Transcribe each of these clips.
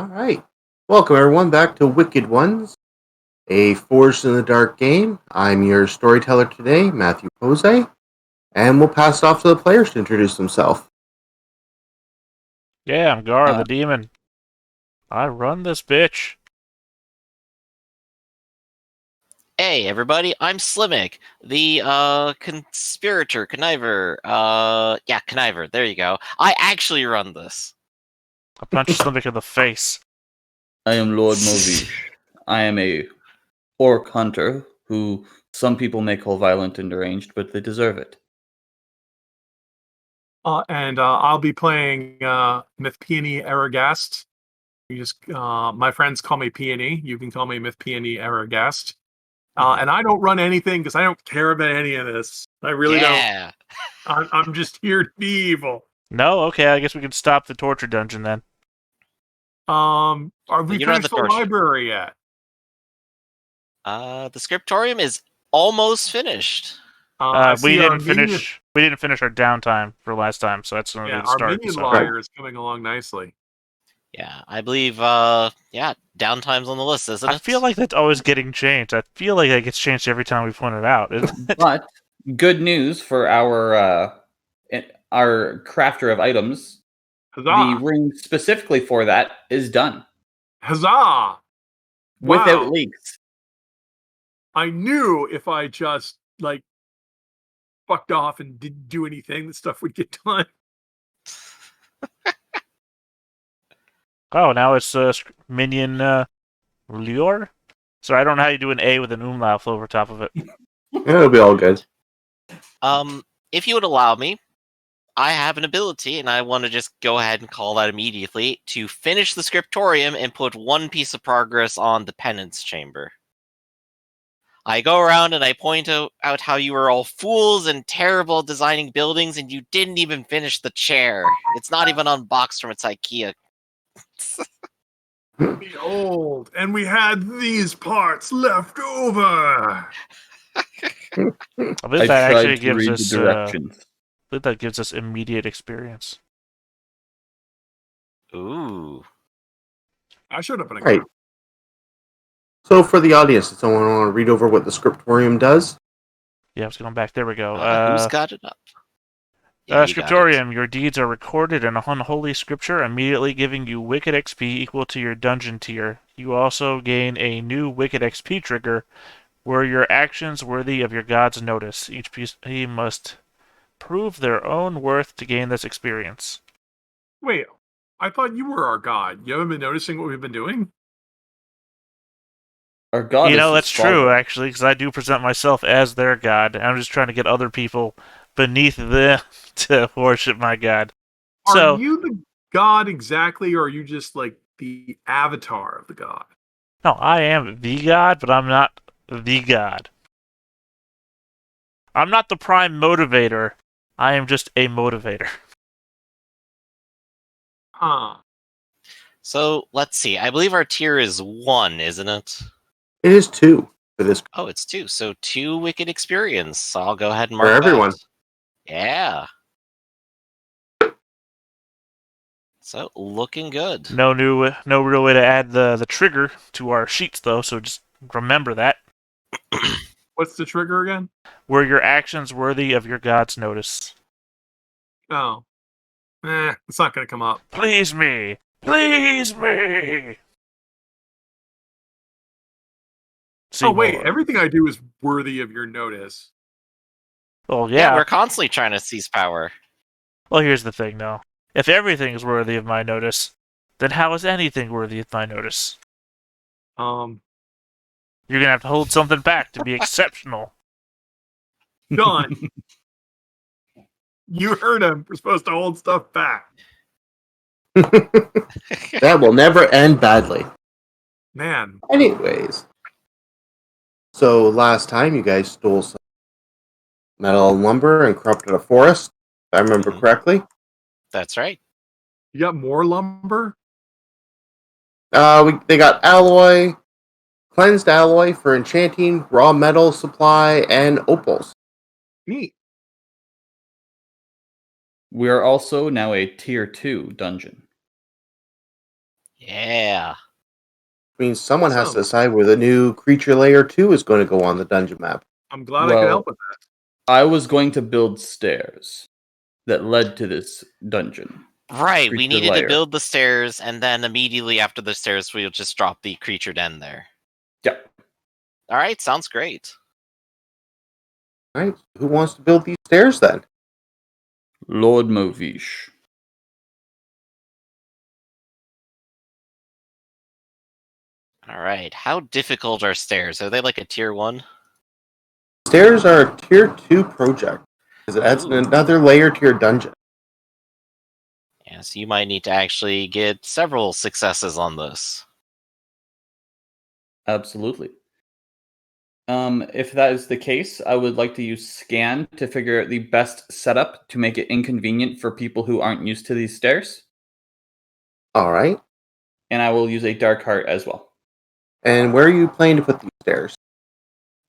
All right. Welcome, everyone, back to Wicked Ones, a Forged in the Dark game. I'm your storyteller today, Matthew Pose, and we'll pass it off to the players to introduce themselves. Yeah, I'm Gar, the demon. I run this bitch. Hey, everybody, I'm Slimmick, the, conspirator, conniver, conniver, there you go. I actually run this. I punch Slimmick in the face. I am Lord Movish. I am a orc hunter who some people may call violent and deranged, but they deserve it. I'll be playing Myth Peony Eragast. My friends call me Peony. You can call me Myth Peony Eragast. And I don't run anything because I don't care about any of this. I really don't. I'm just here to be evil. No? Okay, I guess we can stop the torture dungeon then. Are we finished the library yet? The scriptorium is almost finished. We didn't finish our downtime for last time, so that's a good start. Our minion liar is coming along nicely. Yeah, I believe, downtime's on the list, isn't it? I feel like that's always getting changed. I feel like that gets changed every time we point it out. But good news for our crafter of items. Huzzah! The ring specifically for that is done. Huzzah! Without leaks. I knew if I just, fucked off and didn't do anything, the stuff would get done. Oh, now it's minion lure? So I don't know how you do an A with an umlaut over top of it. It'll be all good. If you would allow me, I have an ability, and I want to just go ahead and call that immediately, to finish the scriptorium and put one piece of progress on the penance chamber. I go around and I point out how you were all fools and terrible at designing buildings, and you didn't even finish the chair. It's not even unboxed from its IKEA. Behold, and we had these parts left over. I believe that actually gives us directions. I believe that gives us immediate experience. Ooh. I showed up in a Right. So for the audience, does someone want to read over what the scriptorium does? Yeah, it's going back. There we go. Who's got it up? Yeah, scriptorium, your deeds are recorded in unholy scripture, immediately giving you wicked XP equal to your dungeon tier. You also gain a new wicked XP trigger, were your actions worthy of your god's notice. Each piece he must prove their own worth to gain this experience. Wait, I thought you were our god. You haven't been noticing what we've been doing? Our god that's true, actually, because I do present myself as their god. I'm just trying to get other people beneath them to worship my god. Are you the god exactly, or are you just the avatar of the god? No, I am the god, but I'm not the god. I'm not the prime motivator. I am just a motivator. Huh. So, let's see. I believe our tier is 1, isn't it? It is 2 for this. Oh, it's 2. So 2 wicked experience. So I'll go ahead and mark For everyone. that. Yeah. So, looking good. No real way to add the trigger to our sheets, though, so just remember that. What's the trigger again? Were your actions worthy of your god's notice? Oh. It's not going to come up. Please me! Please me! Wait, everything I do is worthy of your notice. Well, yeah. We're constantly trying to seize power. Well, here's the thing, though. If everything is worthy of my notice, then how is anything worthy of my notice? You're gonna have to hold something back to be exceptional. Done. You heard him. We're supposed to hold stuff back. That will never end badly. Man. Anyways. So last time you guys stole some metal and lumber and corrupted a forest, if I remember correctly. That's right. You got more lumber? They got alloy, cleansed alloy for enchanting, raw metal supply, and opals. Neat. We are also now a tier 2 dungeon. Yeah. Means someone has to Awesome. decide where the new creature layer 2 is going to go on the dungeon map. I'm glad I could help with that. I was going to build stairs that led to this dungeon. Right, we Creature needed to layer. build the stairs, and then immediately after the stairs, we'll just drop the creature den there. Yep. Alright, sounds great. All right, who wants to build these stairs then? Lord Movish. Alright, how difficult are stairs? Are they like a tier 1? Stairs are a tier 2 project because it adds Ooh. another layer to your dungeon. Yeah, so you might need to actually get several successes on this. Absolutely. If that is the case, I would like to use scan to figure out the best setup to make it inconvenient for people who aren't used to these stairs. All right. And I will use a dark heart as well. And where are you planning to put these stairs?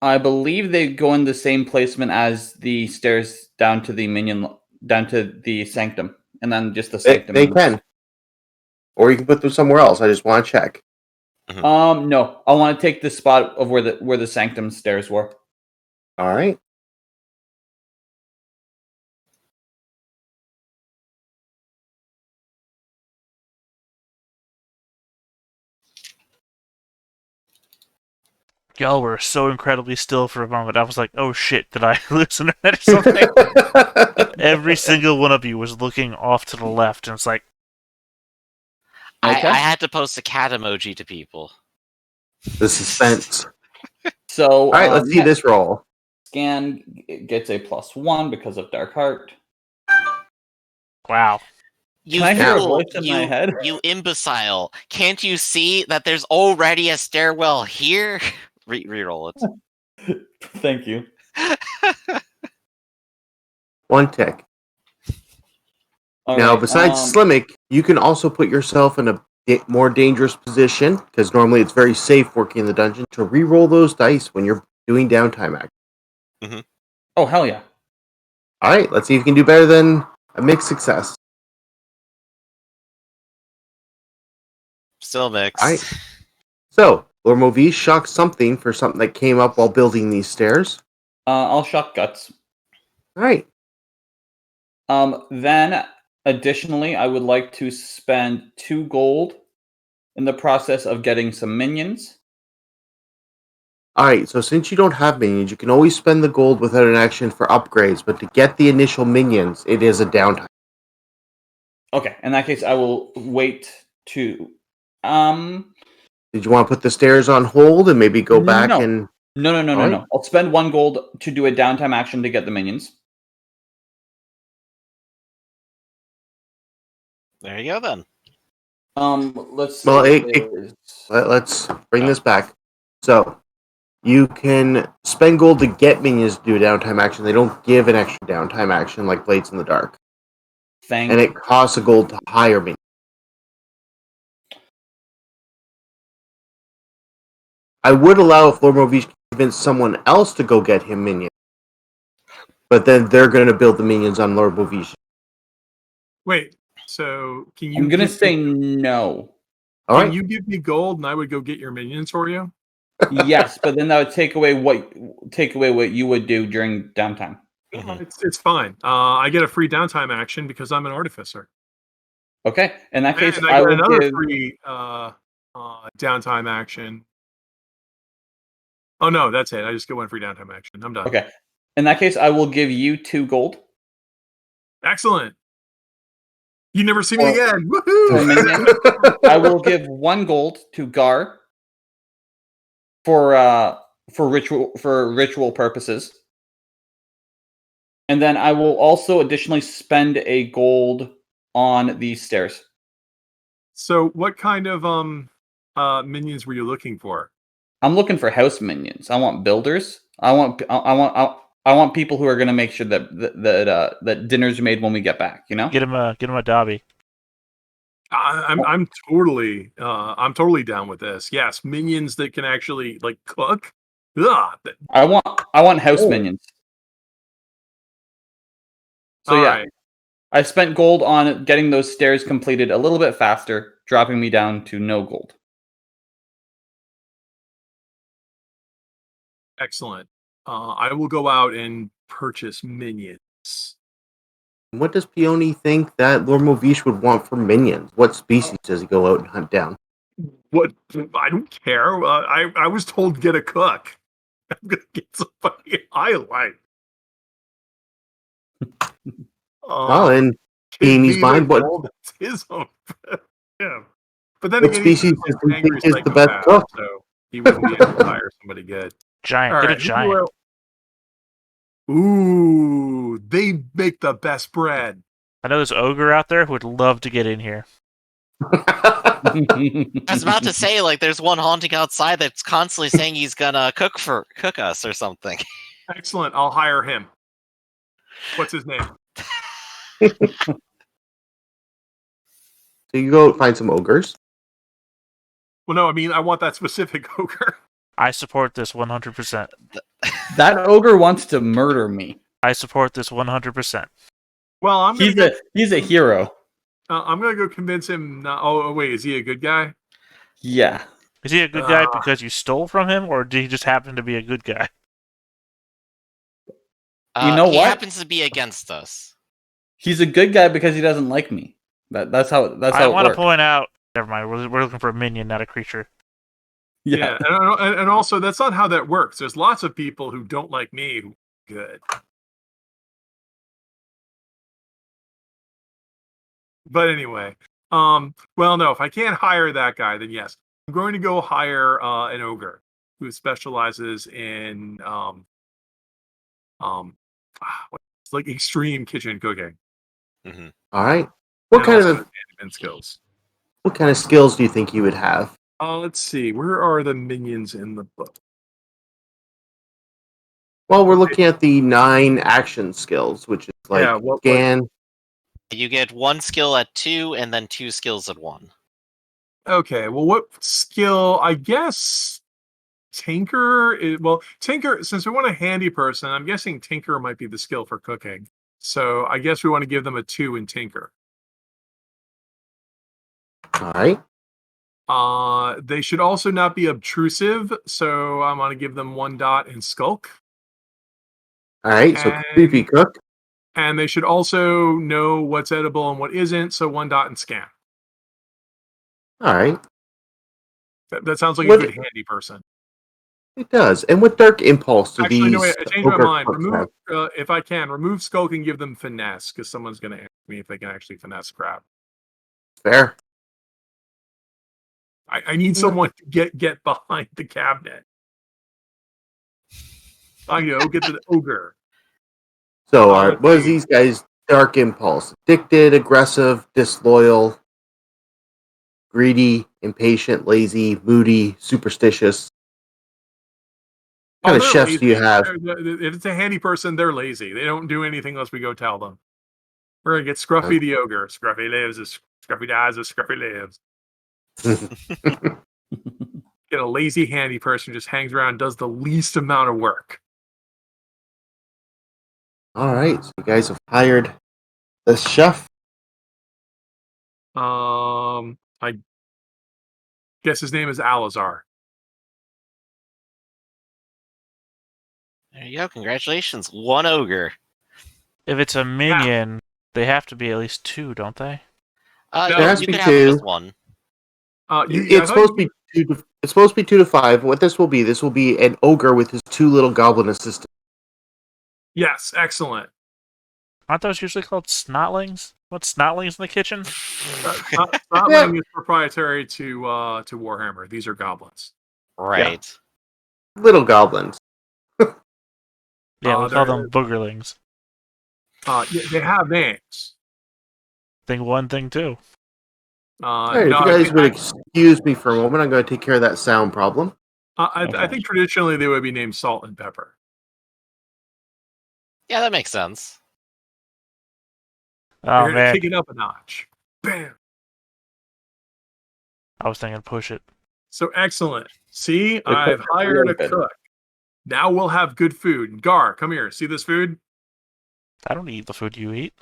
I believe they go in the same placement as the stairs down to the sanctum, and then just the sanctum. They can. Or you can put them somewhere else. I just want to check. No, I want to take the spot of where the sanctum stairs were. All right. Y'all were so incredibly still for a moment. I was like, oh shit, did I lose internet or something? Every single one of you was looking off to the left, and it's like, Okay. I had to post a cat emoji to people. The suspense. So, All right, let's see this roll. Scan gets a +1 because of dark heart. wow. You Can I hear a fool, voice in my head? You imbecile. Can't you see that there's already a stairwell here? Reroll it. Thank you. One tick. All Now, right, besides Slimmick, you can also put yourself in a more dangerous position, because normally it's very safe working in the dungeon, to re-roll those dice when you're doing downtime action. Oh, hell yeah. All right, let's see if you can do better than a mixed success. Still mixed. All right. So, Lord Movish shocked something for something that came up while building these stairs. I'll shock guts. All right. Then, additionally, I would like to spend 2 gold in the process of getting some minions. All right, so since you don't have minions, you can always spend the gold without an action for upgrades, but to get the initial minions, it is a downtime. Okay, in that case, I will wait to... Did you want to put the stairs on hold and maybe go back No. and... No. Alright. I'll spend 1 gold to do a downtime action to get the minions. There you go then. Let's see. Well, let's bring this back. So, you can spend gold to get minions to do a downtime action. They don't give an extra downtime action like Blades in the Dark. And it costs a gold to hire minions. I would allow if Lord Movish can convince someone else to go get him minions. But then they're going to build the minions on Lord Movish. Wait, so can you? I'm gonna say no. All Can right. you give me gold and I would go get your minions for you? Yes, but then that would take away what you would do during downtime. It's fine. I get a free downtime action because I'm an artificer. Okay, in that case, And I I get will another give. free downtime action. Oh no, that's it. I just get one free downtime action. I'm done. Okay, in that case, I will give you 2 gold. Excellent. You never see me Well, again. For Woohoo! minions, I will give 1 gold to Gar for ritual purposes, and then I will also additionally spend a gold on these stairs. So, what kind of minions were you looking for? I'm looking for house minions. I want builders. I want people who are going to make sure that dinner's made when we get back. You know. Get him a Dobby. I'm totally down with this. Yes, minions that can actually like cook. Ugh. I want house minions. So All yeah, right. I spent gold on getting those stairs completed a little bit faster, dropping me down to no gold. Excellent. I will go out and purchase minions. What does Peony think that Lord Movish would want for minions? What species does he go out and hunt down? What? I don't care. I was told to get a cook. I'm gonna get somebody I like. Well, in Peony's mind, what That's his own. Yeah. But then What again, he's species an does he angry think is the best psychopath, cook? so he wouldn't be able to hire somebody good. Giant. All Get a right, who giant. else? Ooh, they make the best bread. I know there's an ogre out there who would love to get in here. I was about to say, like, there's one haunting outside that's constantly saying he's gonna cook us or something. Excellent. I'll hire him. What's his name? So you go find some ogres. Well, no, I mean I want that specific ogre. I support this 100%. That ogre wants to murder me. I support this 100%. Well, He's a hero. I'm gonna go convince him. Oh, wait, is he a good guy? Yeah. Is he a good guy because you stole from him, or did he just happen to be a good guy? You know he what? happens to be against us. He's a good guy because he doesn't like me. That's how it I want to works. point out. Never mind. We're looking for a minion, not a creature. Yeah. And also that's not how that works. There's lots of people who don't like me who are good. But anyway, well, no, if I can't hire that guy, then yes, I'm going to go hire an ogre who specializes in it's like extreme kitchen cooking. Mm-hmm. All right. What kind of skills? What kind of skills do you think you would have? Let's see. Where are the minions in the book? Well, we're looking at the 9 action skills, which is like scan. You get 1 skill at 2, and then 2 skills at 1. Okay. Well, what skill? I guess Tinker. Tinker. Since we want a handy person, I'm guessing Tinker might be the skill for cooking. So I guess we want to give them a 2 in Tinker. All right. They should also not be obtrusive, so I'm gonna give them 1 dot in Skulk. All right, so creepy cook. And they should also know what's edible and what isn't, so 1 dot in Scan. All right. That sounds like a good handy person. It does. And what dark impulse do Actually, these? no, wait, I changed my mind. cooks Remove, have? if I can, remove Skulk and give them Finesse, because someone's gonna ask me if they can actually finesse crap. Fair. I need someone to get behind the cabinet. I know, get the ogre. So, what is these guys? Dark impulse: addicted, aggressive, disloyal, greedy, impatient, lazy, moody, superstitious. What kind of chefs lazy. do you have? If it's a handy person, they're lazy. They don't do anything unless we go tell them. We're gonna get Scruffy the ogre. Scruffy lives, Scruffy dies, Scruffy lives. Get a lazy handy person who just hangs around and does the least amount of work. All right, so you guys have hired the chef. I guess his name is Alazar. There you go. Congratulations. 1 ogre. If it's a minion, they have to be at least 2, don't they? There has to you be can have it 2. with 1. It's supposed to be 2 to. It's supposed to be 2 to 5. What this will be an ogre with his 2 little goblin assistants. Yes, excellent. Aren't those usually called snotlings? What's snotlings in the kitchen? Snotling is proprietary to Warhammer. These are goblins. Right. Yeah. Little goblins. Yeah, we call them boogerlings. They have names. Thing 1, thing 2. If you guys would excuse me for a moment, I'm going to take care of that sound problem. I think traditionally they would be named Salt and Pepper. Yeah, that makes sense. Oh, They're man. kick it up a notch. Bam. I was thinking push it. So excellent. See, I've hired a cook. Now we'll have good food. Gar, come here. See this food? I don't eat the food you eat.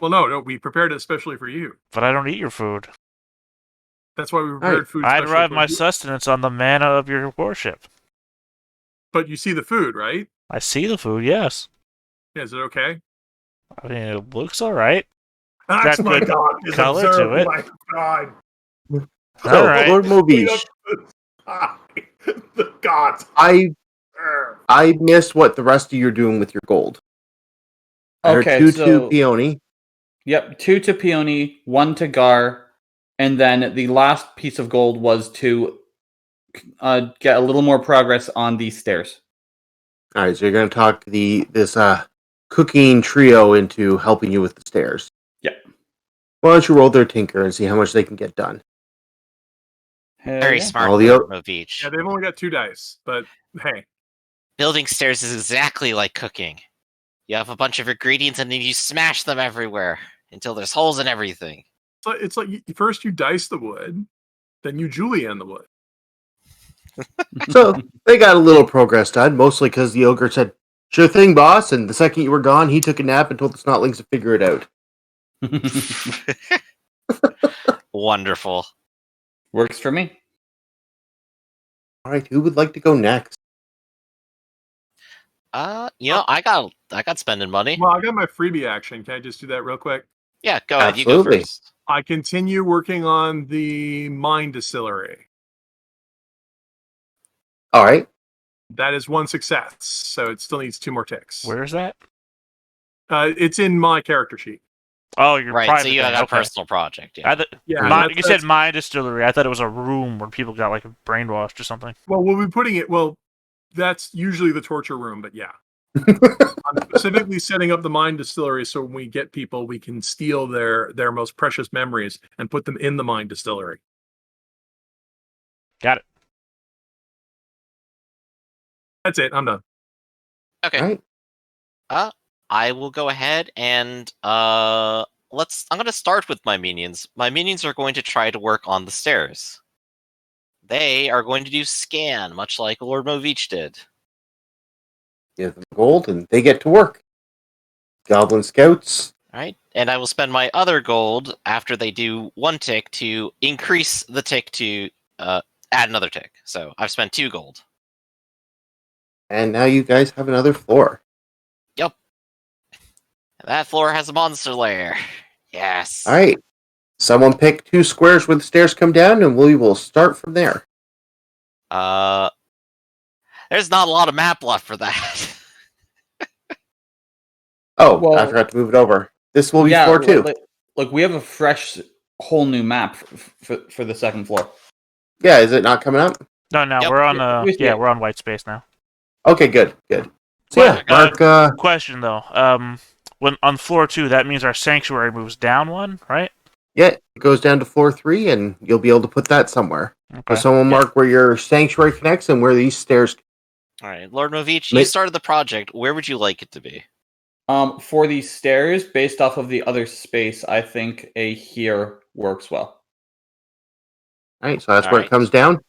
Well, no, we prepared it especially for you. But I don't eat your food. That's why we prepared Right. food. I specially derive for my you. sustenance on the mana of your worship. But you see the food, right? I see the food, yes. Is it okay? I mean, it looks alright. That's Got my good god. Is color observed. to it. My god. So, Alright. Lord Movish, The gods. I missed what the rest of you are doing with your gold. I heard Okay, 2 so- to Peony. Yep, 2 to Peony, 1 to Gar, and then the last piece of gold was to get a little more progress on these stairs. All right, so you're going to talk this cooking trio into helping you with the stairs. Yep. Why don't you roll their tinker and see how much they can get done? Very Yeah. smart All the move of each. Yeah, they've only got 2 dice, but hey. Building stairs is exactly like cooking. You have a bunch of ingredients and then you smash them everywhere until there's holes in everything. It's like first you dice the wood, then you julienne the wood. So they got a little progress done, mostly because the ogre said, "Sure thing, boss," and the second you were gone, he took a nap and told the snotlings to figure it out. Wonderful. Works for me. All right, who would like to go next? I got spending money. Well, I got my freebie action. Can I just do that real quick? Yeah, go ahead. You go Absolutely. first. I continue working on the mine distillery. All right. That is 1 success, so it still needs 2 more ticks. Where is that? It's in my character sheet. Oh, you're Right, private. so you then. got a Okay. personal project. Yeah. Yeah, You said mine distillery. I thought it was a room where people got like brainwashed or something. Well, we'll be putting it. Well, that's usually the torture room, but yeah. I'm specifically setting up the mine distillery so when we get people, we can steal their most precious memories and put them in the mine distillery. Got it. That's it. I'm done. Okay. All right. I will go ahead and I'm going to start with my minions. My minions are going to try to work on the stairs. They are going to do scan, much like Lord Movich did. Give them gold, and they get to work. Goblin scouts. All right, and I will spend my other gold after they do 1 tick to increase the tick to add another tick. So I've spent 2 gold. And now you guys have another floor. Yep. And that floor has a monster lair. Yes. All right. Someone pick 2 squares where the stairs come down, and we will start from there. There's not a lot of map left for that. Oh, Well- I forgot to move it over. This will be Yeah, floor 2. Look, we have a fresh, whole new map for the second floor. Yeah, is it not coming up? No, Yep. we're on We see it. we're on white space now. Okay, good. So Well, yeah, Mark, Question though, when on floor 2, that means our sanctuary moves down 1, right? yeah, it goes down to floor 3, and you'll be able to put that somewhere. Okay. So someone mark where your sanctuary connects and where these stairs. All right, Lord Movich, Ma- you started the project. Where would you like it to be? For the stairs, based off of the other space, I think a here works well. All right, so that's All where right. it comes down.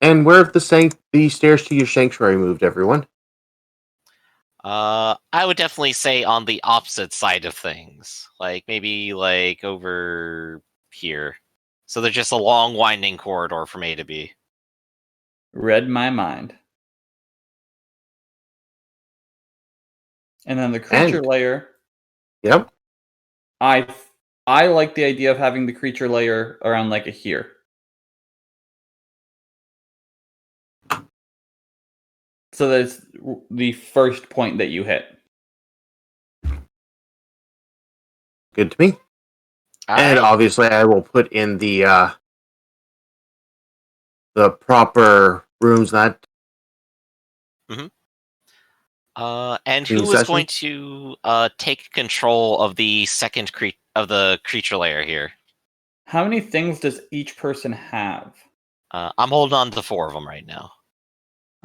And where have the stairs to your sanctuary moved, everyone? I would definitely say on the opposite side of things, like maybe like over here. So there's just a long winding corridor from A to B. Read my mind. And then the creature And- layer, Yep. I like the idea of having the creature layer around like a here. So that's the first point that you hit. Good to me. And Alright, obviously, I will put in the proper rooms that. and Team who is session? going to take control of the second creature layer here? How many things does each person have? I'm holding on to 4 of them right now.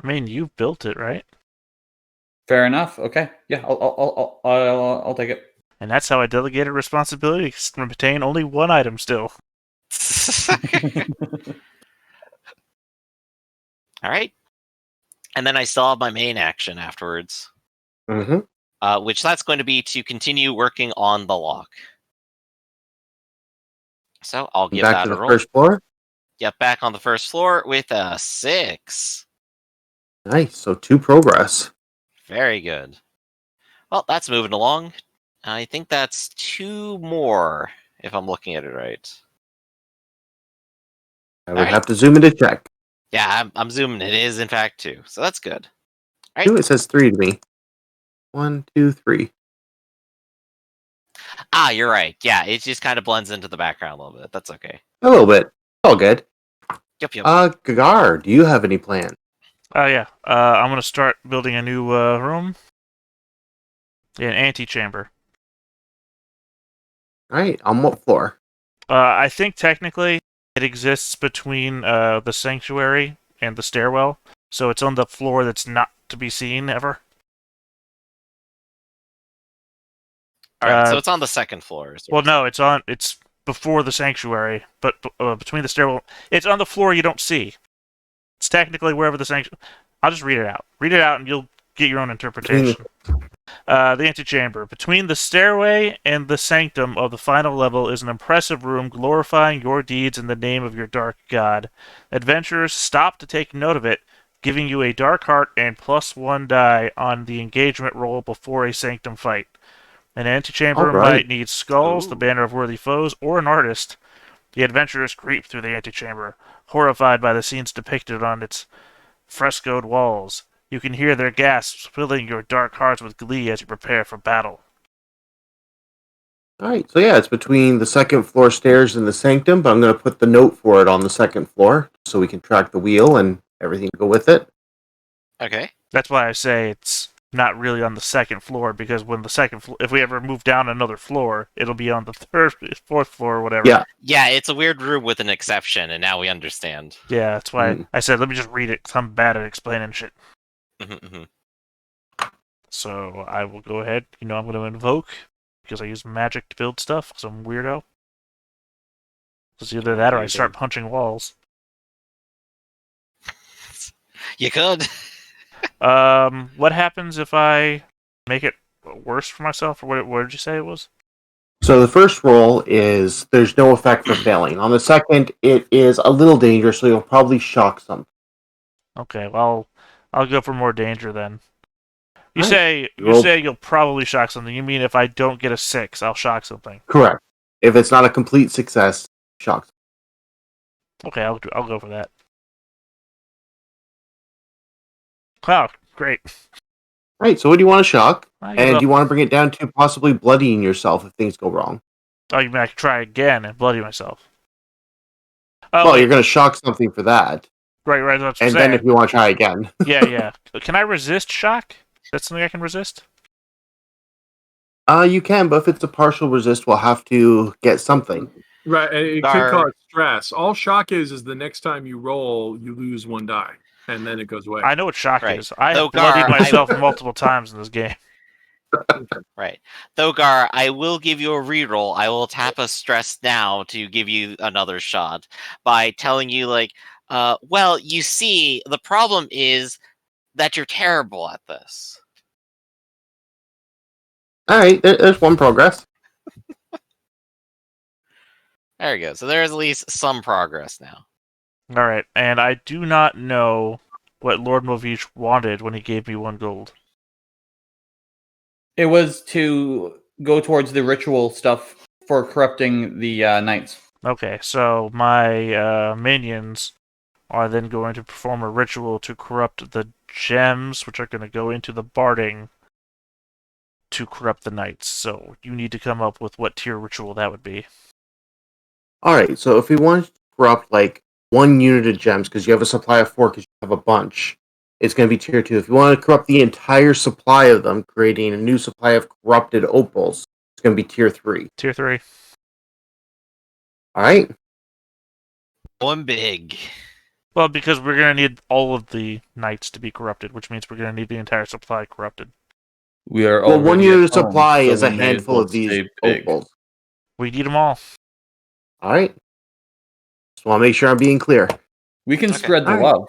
I mean, you built it, right? Fair enough. Okay. Yeah, I'll take it. And that's how I delegated responsibility to retain only 1 item still. All right, and then I still have my main action afterwards. Mm-hmm. which that's going to be to continue working on the lock. So I'll give Back that to the a roll. first floor. Yep, back on the first floor with a 6. Nice. So 2 progress. Very good. Well, that's moving along. I think that's 2 more, if I'm looking at it right. I would Alright. have to zoom in to check. Yeah, I'm zooming. It is, in fact, 2. So that's good. All 2, right. it says 3 to me. 1, 2, 3. Ah, you're right. Yeah, it just kind of blends into the background a little bit. That's okay. A little bit. All good. Yep. Gagar, do you have any plans? Yeah. I'm gonna start building a new room. An antechamber. Alright, on what floor? I think technically it exists between the sanctuary and the stairwell, so it's on the floor that's not to be seen ever. All right, so it's on the second floor. Well, no, it's before the sanctuary, but between the stairwell, it's on the floor you don't see. It's technically wherever the sanctuary. I'll just read it out. Read it out, and you'll get your own interpretation. The antechamber. Between the stairway and the sanctum of the final level is an impressive room glorifying your deeds in the name of your dark god. Adventurers, stop to take note of it, giving you a dark heart and +1 die on the engagement roll before a sanctum fight. An antechamber might need skulls, the banner of worthy foes, or an artist. The adventurers creep through the antechamber, horrified by the scenes depicted on its frescoed walls. You can hear their gasps, filling your dark hearts with glee as you prepare for battle. Alright, so yeah, it's between the second floor stairs and the sanctum, but I'm going to put the note for it on the second floor so we can track the wheel and everything to go with it. Okay. That's why I say it's not really on the second floor, because when the second floor, if we ever move down another floor, it'll be on the third, fourth floor, or whatever. Yeah. Yeah, it's a weird room with an exception, and now we understand. Yeah, that's why I said, let me just read it, because I'm bad at explaining shit. So I will go ahead. I'm going to invoke, because I use magic to build stuff, because I'm a weirdo. It's either that or I start punching walls. You could. What happens if I make it worse for myself, or what did you say it was? So the first roll is there's no effect for failing. On the second, it is a little dangerous, so you'll probably shock something. Okay, well, I'll go for more danger then. You Right. say you'll probably shock something. You mean if I don't get a 6, I'll shock something? Correct. If it's not a complete success, shock something. Okay, I'll go for that. Wow, great. Right, so what do you want to shock? I And give do up. you want to bring it down to possibly bloodying yourself if things go wrong? Oh, you mean I could try again and bloody myself? Oh, Well, wait. you're going to shock something for that. Right, that's what I'm And saying. then if you want to try again. Yeah. Can I resist shock? That's something I can resist? You can, but if it's a partial resist, we'll have to get something. Right, and it could cause stress. All shock is the next time you roll, you lose 1 die, and then it goes away. I know what shock Right. is. I So, have bloodied Gar, myself multiple times in this game. Right. Though, Gar, I will give you a reroll. I will tap a stress now to give you another shot by telling you, well, you see, the problem is that you're terrible at this. Alright, there's 1 progress. There we go. So there is at least some progress now. Alright, and I do not know what Lord Movich wanted when he gave me 1 gold. It was to go towards the ritual stuff for corrupting the knights. Okay, so my minions are then going to perform a ritual to corrupt the gems, which are going to go into the barding to corrupt the knights. So you need to come up with what tier ritual that would be. Alright, so if we want to corrupt 1 unit of gems, because you have a supply of 4 because you have a bunch, it's going to be tier 2. If you want to corrupt the entire supply of them, creating a new supply of corrupted opals, it's going to be tier 3. Tier 3. Alright? Going big. Well, because we're going to need all of the knights to be corrupted, which means we're going to need the entire supply corrupted. We are Well, 1 already unit at of supply home, so is a we may as handful well of these stay big. opals. We need them all. Alright? Just want to make sure I'm being clear. We can Okay. spread the Alright. love.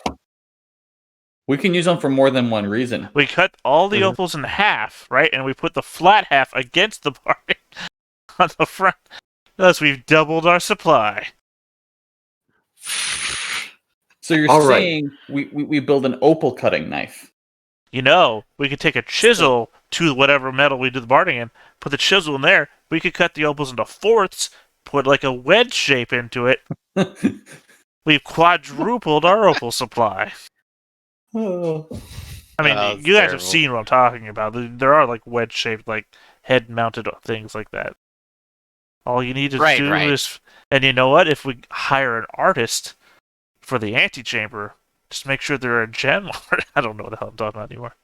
We can use them for more than one reason. We cut all the opals in half, right? And we put the flat half against the party on the front. Thus, we've doubled our supply. So you're All right. saying we build an opal cutting knife. You know, we could take a chisel to whatever metal we do the barding in, put the chisel in there. We could cut the opals into fourths, put like a wedge shape into it. We've quadrupled our opal supply. Oh. I mean, That's you guys terrible. have seen what I'm talking about. There are like wedge-shaped, like head-mounted things like that. All you need to do is, and you know what? If we hire an artist for the antechamber, just make sure they're a gem. I don't know what the hell I'm talking about anymore.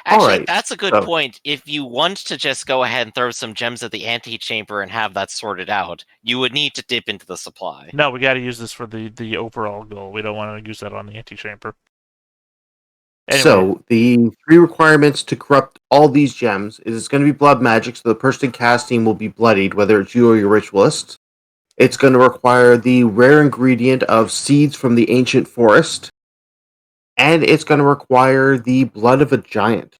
Actually, Alright, that's a good so- point. If you want to just go ahead and throw some gems at the antechamber and have that sorted out, you would need to dip into the supply. No, we got to use this for the overall goal. We don't want to use that on the antechamber. Anyway, So, the 3 requirements to corrupt all these gems is it's going to be blood magic, so the person casting will be bloodied, whether it's you or your ritualist. It's going to require the rare ingredient of seeds from the ancient forest. And it's going to require the blood of a giant.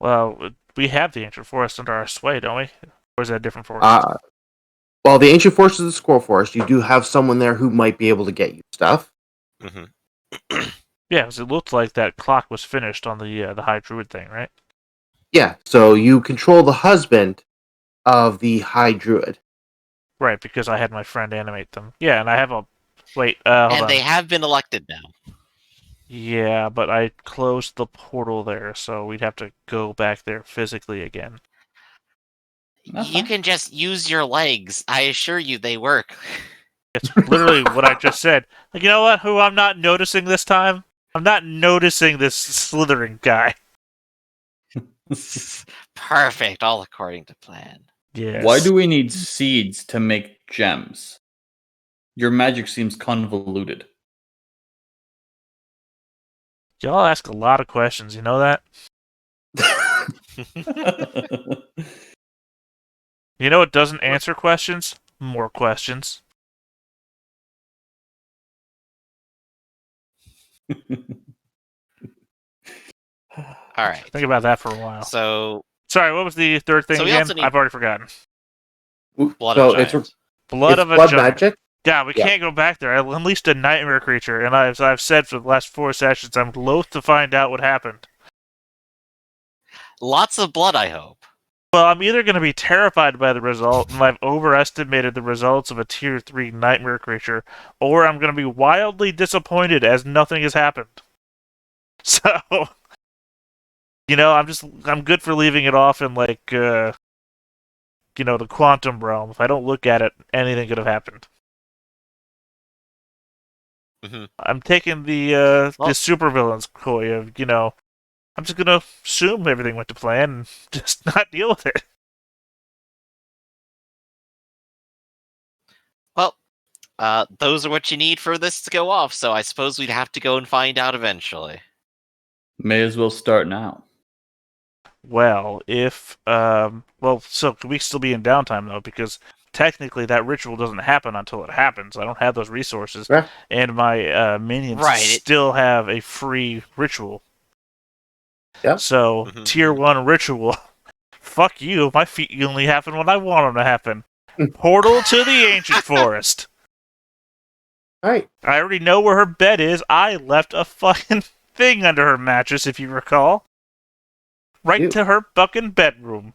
well, we have the ancient forest under our sway, don't we? Or is that a different forest? Well, the ancient forest is the squirrel forest. You do have someone there who might be able to get you stuff. Mm-hmm. Yeah, because it looked like that clock was finished on the High Druid thing, right? Yeah, so you control the husband of the High Druid. Right, because I had my friend animate them. Yeah, and I have a... Wait, hold And on. they have been elected now. Yeah, but I closed the portal there, so we'd have to go back there physically again. That's You fine. can just use your legs. I assure you they work. It's literally what I just said. Like, you know what? Who I'm not noticing this time? I'm not noticing this slithering guy. Perfect, all according to plan. Yes. Why do we need seeds to make gems? Your magic seems convoluted. Y'all ask a lot of questions, you know that? You know what doesn't answer questions? More questions. All right. Think about that for a while. So, Sorry, what was the third thing So we again? also need- I've already forgotten. blood So of it's giants. Blood it's of a blood giant. magic. Yeah, we Yeah. can't go back there. I unleashed a nightmare creature, and I've said for the last 4 sessions, I'm loath to find out what happened. Lots of blood, I hope. Well, I'm either going to be terrified by the result, and I've overestimated the results of a tier 3 nightmare creature, or I'm going to be wildly disappointed as nothing has happened. So, you know, I'm good for leaving it off in, like, the quantum realm. If I don't look at it, anything could have happened. Mhm. I'm taking the Well- supervillain's coy of, I'm just gonna assume everything went to plan and just not deal with it. Well, those are what you need for this to go off, so I suppose we'd have to go and find out eventually. May as well start now. Well, so could we still be in downtime though? Because technically that ritual doesn't happen until it happens. I don't have those resources, Yeah. and my minions Right, still have a free ritual. Yeah. So Mhm. tier 1 ritual. Fuck you. My feet only happen when I want them to happen. Portal to the ancient forest. Alright. I already know where her bed is. I left a fucking thing under her mattress, if you recall. Right Ew. to her fucking bedroom.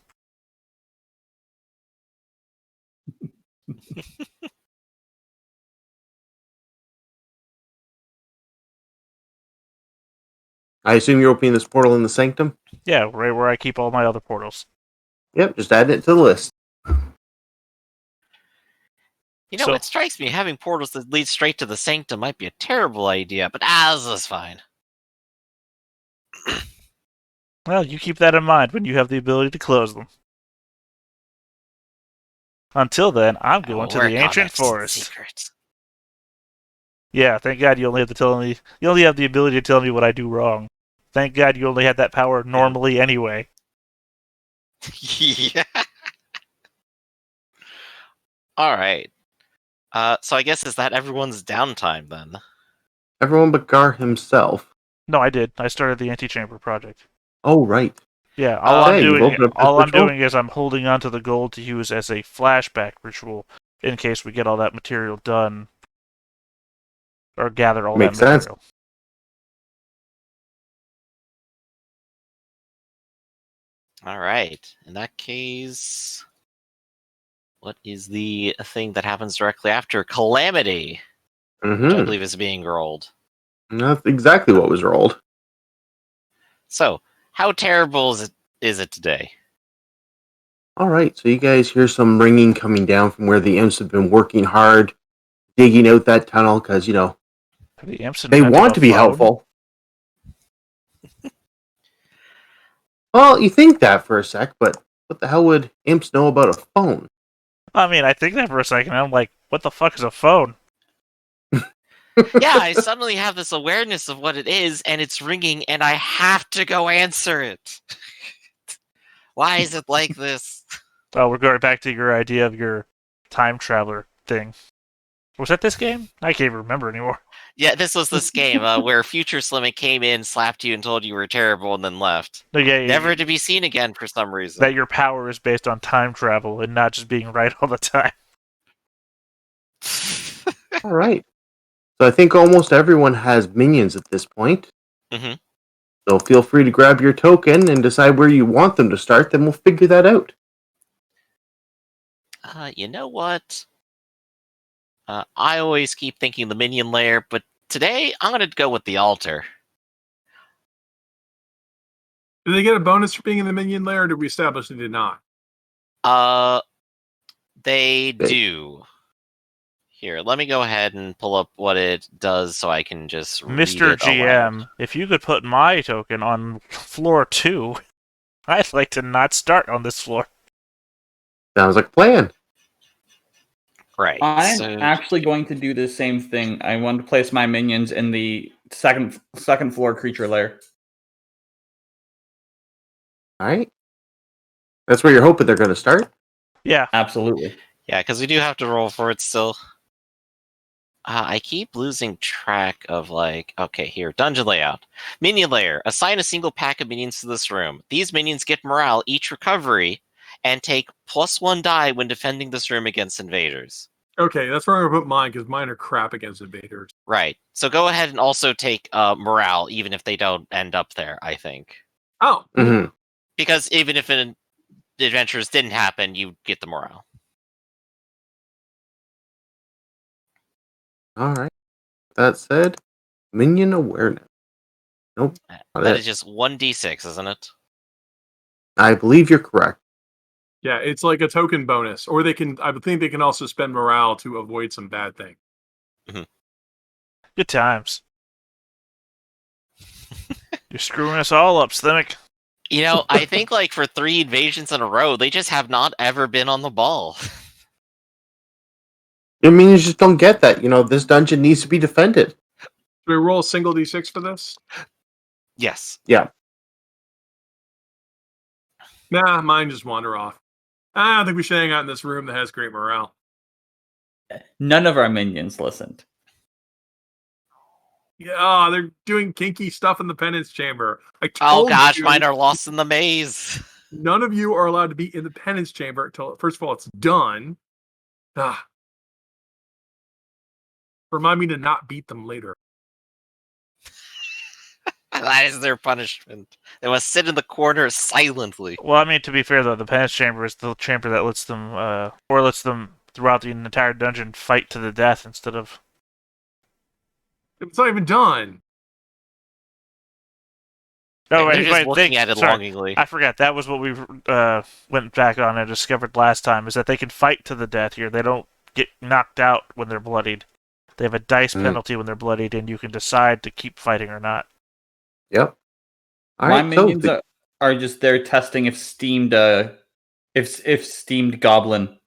I assume you're opening this portal in the sanctum? Yeah, right where I keep all my other portals. Yep, just add it to the list. You know, So- it strikes me having portals that lead straight to the sanctum might be a terrible idea, but this is fine. Well, you keep that in mind when you have the ability to close them. Until then, I'm going to the ancient forest. Secrets. Yeah, thank God you only have to tell me. You only have the ability to tell me what I do wrong. Thank God you only had that power normally anyway. Yeah. All right. So I guess is that everyone's downtime then? Everyone but Gar himself. No, I did. I started the antechamber project. Oh, right. Yeah, all I'm you've doing, opened up this all I'm ritual? doing is I'm holding on to the gold to use as a flashback ritual in case we get all that material done or gather all Makes that sense. material. All right. In that case, what is the thing that happens directly after Calamity, which I Mm-hmm. believe is being rolled? That's exactly what was rolled. So, how terrible is it today? All right, so you guys hear some ringing coming down from where the imps have been working hard, digging out that tunnel because, The imps they invented want a to be phone? helpful. Well, you think that for a sec, but what the hell would imps know about a phone? I mean, I think that for a second. I'm like, what the fuck is a phone? Yeah, I suddenly have this awareness of what it is, and it's ringing, and I have to go answer it. Why is it like this? Oh, we're going back to your idea of your time traveler thing. Was that this game? I can't even remember anymore. Yeah, this game where Future Slimming came in, slapped you, and told you were terrible, and then left. No, yeah, Never to be seen again for some reason. that your power is based on time travel and not just being right all the time. All right. So I think almost everyone has minions at this point. Mhm. So feel free to grab your token and decide where you want them to start, then we'll figure that out. You know what? I always keep thinking the minion layer, but today I'm gonna go with the altar. Did they get a bonus for being in the minion layer, or did we establish they did not? They do. Here, let me go ahead and pull up what it does so I can just read Mr. it aloud. GM, if you could put my token on floor 2, I'd like to not start on this floor. Sounds like a plan. Right. I'm so- actually going to do the same thing. I want to place my minions in the second floor creature lair. All right. That's where you're hoping they're going to start? Yeah. Absolutely. Yeah, because we do have to roll for it still. I keep losing track of, okay, here, dungeon layout. Minion layer. Assign a single pack of minions to this room. These minions get morale each recovery and take +1 die when defending this room against invaders. Okay, that's where I'm gonna put mine because mine are crap against invaders. Right. So go ahead and also take morale, even if they don't end up there, I think. Oh, Mm-hmm. Because even if the adventures didn't happen, you get the morale. All right. That said, minion awareness. Nope. not That it. is just 1d6, isn't it? I believe you're correct. yeah, it's like a token bonus, or they can. I would think they can also spend morale to avoid some bad thing. Good times. You're screwing us all up, Sthemic. You know, I think for 3 invasions in a row, they just have not ever been on the ball. Your minions just don't get that. This dungeon needs to be defended. Do we roll a single d6 for this? Yes. Yeah. Nah, mine just wander off. I don't think we should hang out in this room that has great morale. None of our minions listened. Yeah, they're doing kinky stuff in the penance chamber. I Oh told gosh, you, mine are lost in the maze. none of you are allowed to be in the penance chamber until, first of all, it's done. Ah. Remind me to not beat them later. That is their punishment. They must sit in the corner silently. Well, I mean, to be fair, though, the penance chamber is the chamber that lets them throughout the entire dungeon fight to the death instead of... It's not even done. Oh, They're wait, just looking they, at it sorry, longingly. I forgot. That was what we went back on and discovered last time, is that they can fight to the death here. They don't get knocked out when they're bloodied. They have a dice penalty when they're bloodied, and you can decide to keep fighting or not. Yep. All My right. minions are just there testing if steamed if steamed goblin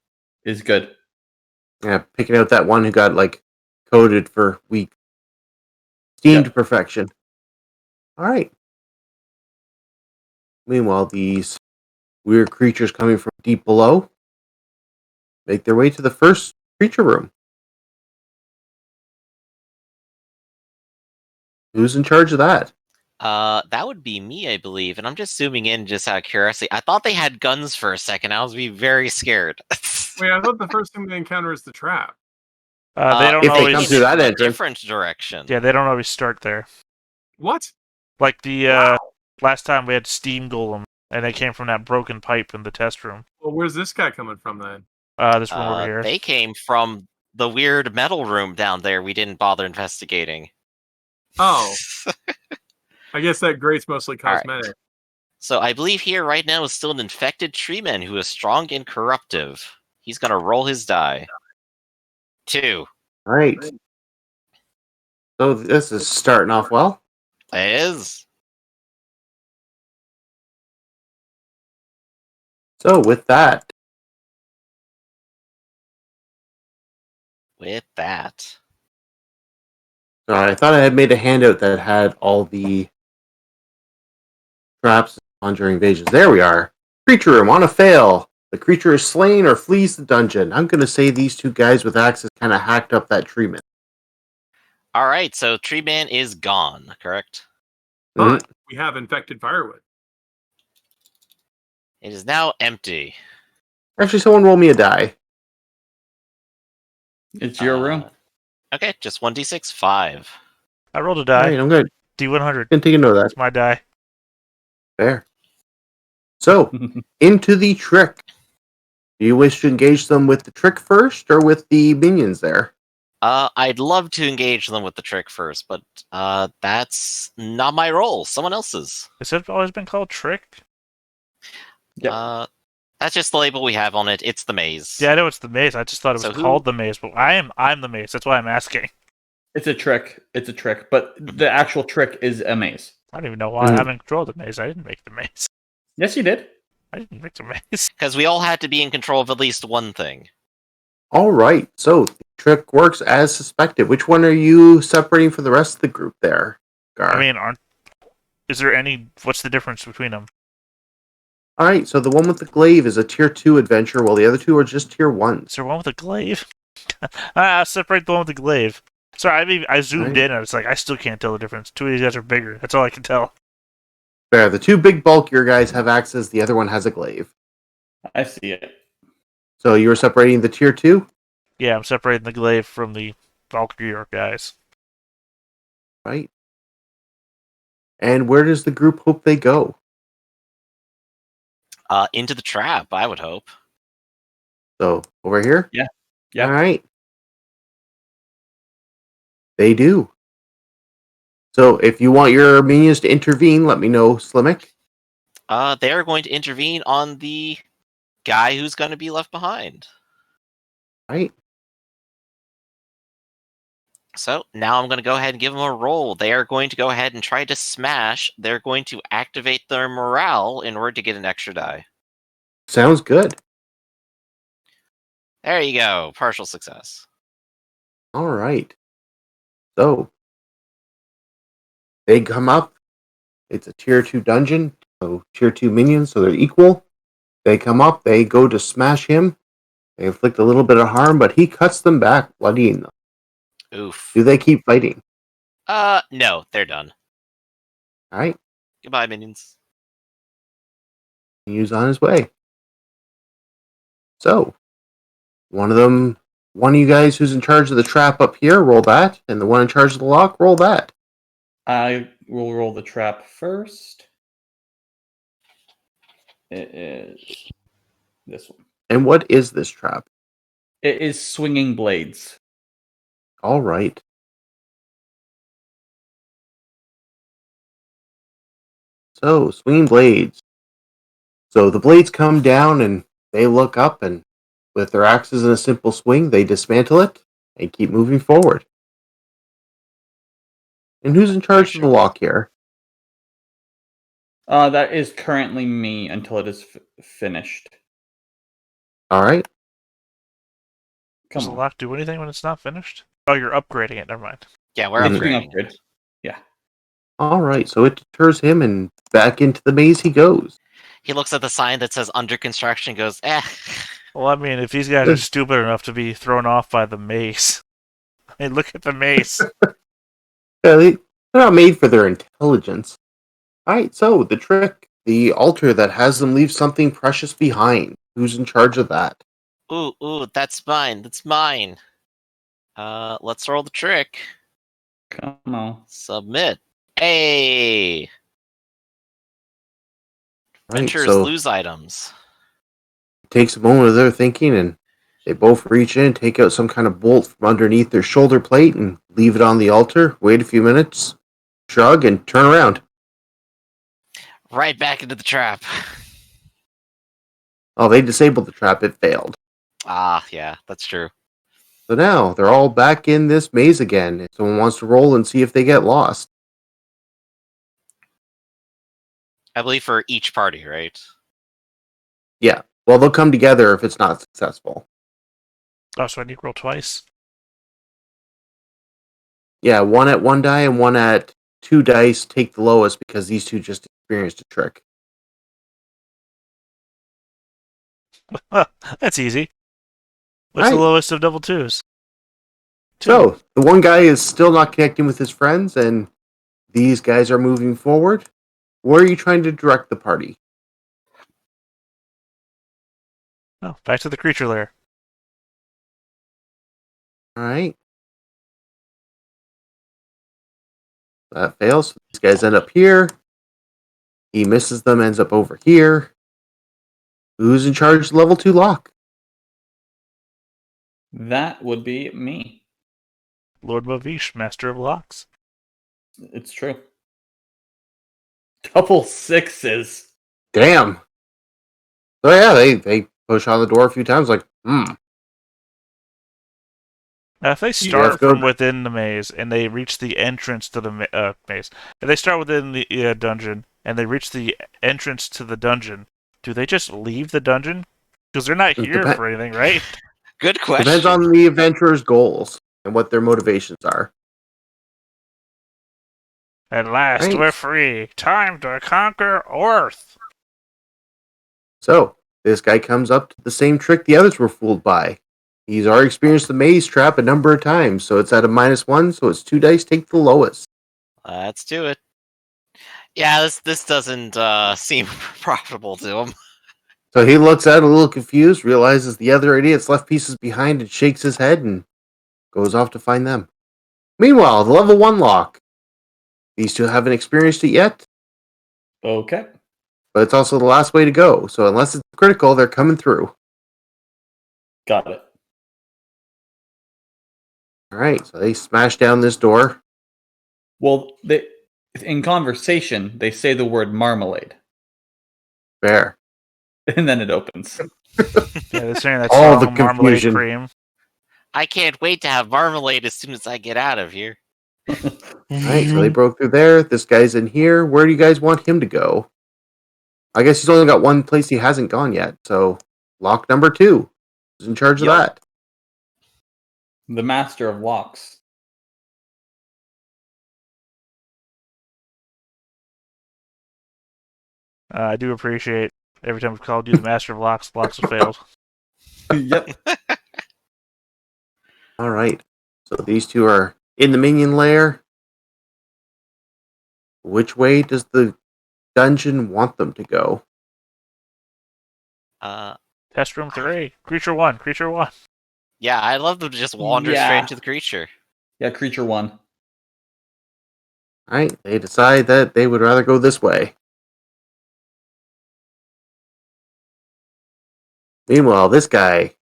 is good. Yeah, picking out that one who got coded for weeks. Steamed to perfection. All right. Meanwhile, these weird creatures coming from deep below make their way to the first creature room. Who's in charge of that? That would be me, I believe. And I'm just zooming in just out of curiosity. I thought they had guns for a second. I was very scared. Wait, I thought the first thing they encounter is the trap. They don't if they always. come through that a entrance. different direction. Yeah, they don't always start there. What? Like the Wow. last time we had steam golem, and they came from that broken pipe in the test room. Well, where's this guy coming from then? This room over here. They came from the weird metal room down there we didn't bother investigating. Oh, I guess that grate's mostly All right. cosmetic. So I believe here right now is still an infected treeman who is strong and corruptive. He's gonna roll his die. 2. All right. So this is starting off well. It is. So with that, sorry, I thought I had made a handout that had all the traps on during invasions. There we are. Creature room on a fail. The creature is slain or flees the dungeon. I'm going to say these two guys with axes kind of hacked up that treatment. All right, so treeman is gone, correct? But we have infected firewood. It is now empty. Actually, someone roll me a die. It's your room. Okay, just 1d6, 5. I rolled a All die. right, I'm good. D100. Can take a note of that. That's my die. Fair. So, into the trick. Do you wish to engage them with the trick first or with the minions there? I'd love to engage them with the trick first, but that's not my role. Someone else's. Has it always been called trick? Yep. That's just the label we have on it. It's the maze. Yeah, I know it's the maze. I just thought it was So who- called the maze, but I'm the maze. That's why I'm asking. It's a trick. It's a trick, but the actual trick is a maze. I don't even know why I'm in control of the maze. I didn't make the maze. Yes, you did. I didn't make the maze. Because we all had to be in control of at least one thing. All right, so the trick works as suspected. Which one are you separating from the rest of the group there, Gar? I mean, is there any? What's the difference between them? All right, so the one with the glaive is a tier 2 adventure, while the other two are just tier 1s. Is there one with a glaive? I'll separate the one with the glaive. Sorry, I zoomed Right. in and it's like I still can't tell the difference. Two of these guys are bigger. That's all I can tell. Fair. The two big bulkier guys have axes. The other one has a glaive. I see it. So you were separating the tier 2? Yeah, I'm separating the glaive from the Valkyrie guys. Right. And where does the group hope they go? Into the trap, I would hope. So, over here? Yeah. All right. They do. So, if you want your minions to intervene, let me know, Slimmick. They are going to intervene on the guy who's going to be left behind. Right. So now I'm going to go ahead and give them a roll. They are going to go ahead and try to smash. They're going to activate their morale in order to get an extra die. Sounds good. There you go. Partial success. All right. So, they come up. It's a tier 2 dungeon. So, tier 2 minions, so they're equal. They come up. They go to smash him. They inflict a little bit of harm, but he cuts them back, bloodying them. Oof. Do they keep fighting? No, they're done. All right. Goodbye, minions. He's on his way. So, one of you guys who's in charge of the trap up here, roll that. And the one in charge of the lock, roll that. I will roll the trap first. It is this one. And what is this trap? It is swinging blades. All right. So, swinging blades. So the blades come down and they look up, and with their axes in a simple swing, they dismantle it and keep moving forward. And who's in charge of the lock here? That is currently me until it is finished. All right. Come Does the on. lock do anything when it's not finished? Oh, you're upgrading it. Never mind. Yeah, we're It's being upgrading. upgraded. Yeah. All right. So it deters him, and back into the maze he goes. He looks at the sign that says under construction and goes, Well, I mean, if these guys are stupid enough to be thrown off by the maze, I mean, look at the maze. Yeah, They're not made for their intelligence. Alright, so the trick. The altar that has them leave something precious behind. Who's in charge of that? Ooh, that's mine. That's mine. Let's roll the trick. Come on. Submit. Hey! Right, Adventurers so lose items. it takes a moment of their thinking, and they both reach in, take out some kind of bolt from underneath their shoulder plate, and leave it on the altar. Wait a few minutes, shrug, and turn around. Right back into the trap. Oh, they disabled the trap. It failed. Ah, yeah, that's true. So now they're all back in this maze again. If someone wants to roll and see if they get lost. I believe for each party, right? Yeah. Well, they'll come together if it's not successful. Oh, so I need to roll twice? Yeah, one at 1 die and one at 2 dice. Take the lowest because these two just experienced a trick. That's easy. What's the Right. lowest of double twos? Two. So, the one guy is still not connecting with his friends, and these guys are moving forward. Where are you trying to direct the party? Oh, back to the creature lair. Alright. That fails. So these guys end up here. He misses them, ends up over here. Who's in charge of level 2 lock? That would be me. Lord Mavish, Master of Locks. It's true. Double sixes. Damn. So yeah, they push on the door a few times like, Now, if they have start to go- from within the maze and they reach the entrance to the maze, if they start within the dungeon and they reach the entrance to the dungeon, do they just leave the dungeon? Because they're not It here depen- for anything, right? Good question. Depends on the adventurer's goals and what their motivations are. At last, Right. we're free. Time to conquer Earth. So, this guy comes up to the same trick the others were fooled by. He's already experienced the maze trap a number of times, so it's at a -1, so it's 2 dice, take the lowest. Let's do it. Yeah, this doesn't seem profitable to him. So he looks at it a little confused, realizes the other idiots left pieces behind, and shakes his head and goes off to find them. Meanwhile, the level 1 lock. These two haven't experienced it yet, Okay. but it's also the last way to go, so unless it's critical, they're coming through. Got it. Alright, so they smash down this door. Well, in conversation, they say the word marmalade, Fair. and then it opens. Yeah, they're saying that All song the marmalade confusion. cream. I can't wait to have marmalade as soon as I get out of here. Alright, so they broke through there. This guy's in here. Where do you guys want him to go? I guess he's only got one place he hasn't gone yet, so lock number 2. Who's in charge of Yup. that? The master of locks. I do appreciate every time we've called you the Master of Locks, locks have failed. Yep. Alright, so these two are in the minion lair. Which way does the dungeon want them to go? Test room 3. Creature 1. Creature 1. Yeah, I'd love them to just wander Yeah. straight into the creature. Yeah, creature 1. Alright, they decide that they would rather go this way. Meanwhile, this guy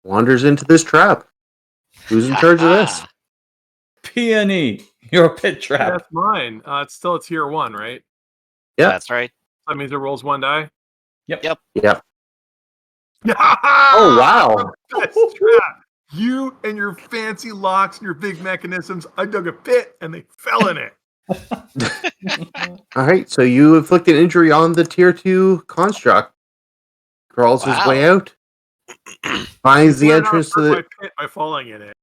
wanders into this trap. Who's in charge of this? Peony, you're a pit Yeah, trap. that's mine. It's still a tier 1, right? Yep. That's right. That means it rolls 1 die. Yep. Oh wow. Best trap. You and your fancy locks and your big mechanisms. I dug a pit and they fell in it. Alright, so you inflict an injury on the tier 2 construct. Crawls his Wow. way out. Finds the Why not entrance to hurt the... my pit by falling in it.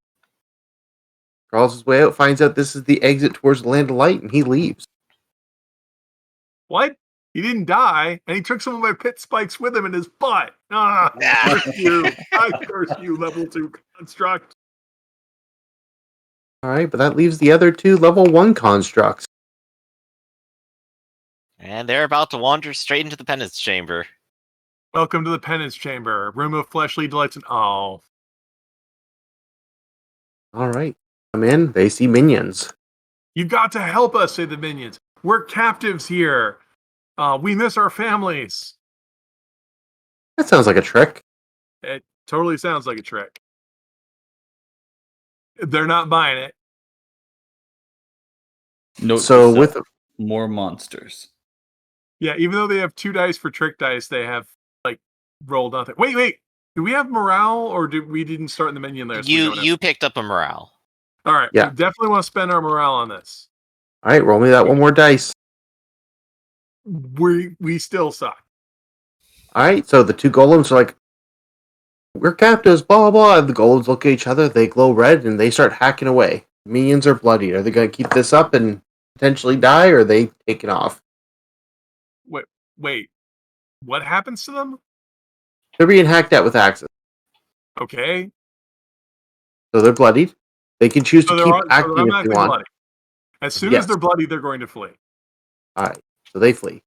Crawls his way out, finds out this is the exit towards the Land of Light, and he leaves. What? He didn't die, and he took some of my pit spikes with him in his butt. Ah, curse you. I curse you, level 2 construct. All right, but that leaves the other two level 1 constructs. And they're about to wander straight into the penance chamber. Welcome to the penance chamber, room of fleshly delights and All right, come in. They see minions. You got to help us, say the minions. We're captives here. We miss our families. That sounds like a trick. It totally sounds like a trick. They're not buying it. Note So to with self, more monsters. Yeah, even though they have 2 dice for trick dice, they have like rolled nothing. Wait. Do we have morale, or we didn't start in the minion list? You picked up a morale. All right. Yeah. We definitely want to spend our morale on this. All right, roll me that one more dice. We still suck. All right, so the two golems are like, we're captives, blah, blah, blah. The golems look at each other, they glow red, and they start hacking away. Minions are bloody. Are they going to keep this up and potentially die, or are they taking off? Wait. What happens to them? They're being hacked at with axes, Okay. so they're bloodied. They can choose to So keep they're acting if they automatically want. bloody. As soon Yes. as they're bloody, they're going to flee. All right, so they flee.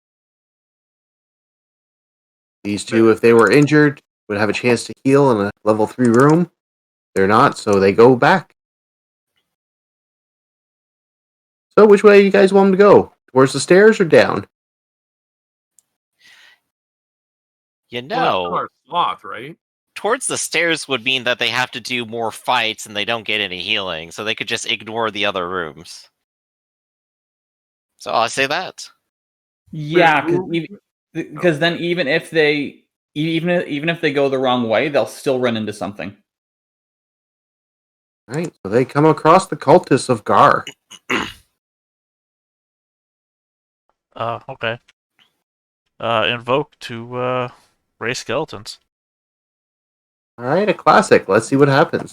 These two, if they were injured, would have a chance to heal in a level 3 room. They're not, so they go back. So which way you guys want them to go? Towards the stairs or down? You Well, that's still know, our sloth, right? towards the stairs would mean that they have to do more fights and they don't get any healing, so they could just ignore the other rooms. So I say that. Yeah, because then even if they go the wrong way, they'll still run into something. All right, so they come across the cultists of Gar. Okay. Invoke to raise skeletons. All right, a classic. Let's see what happens.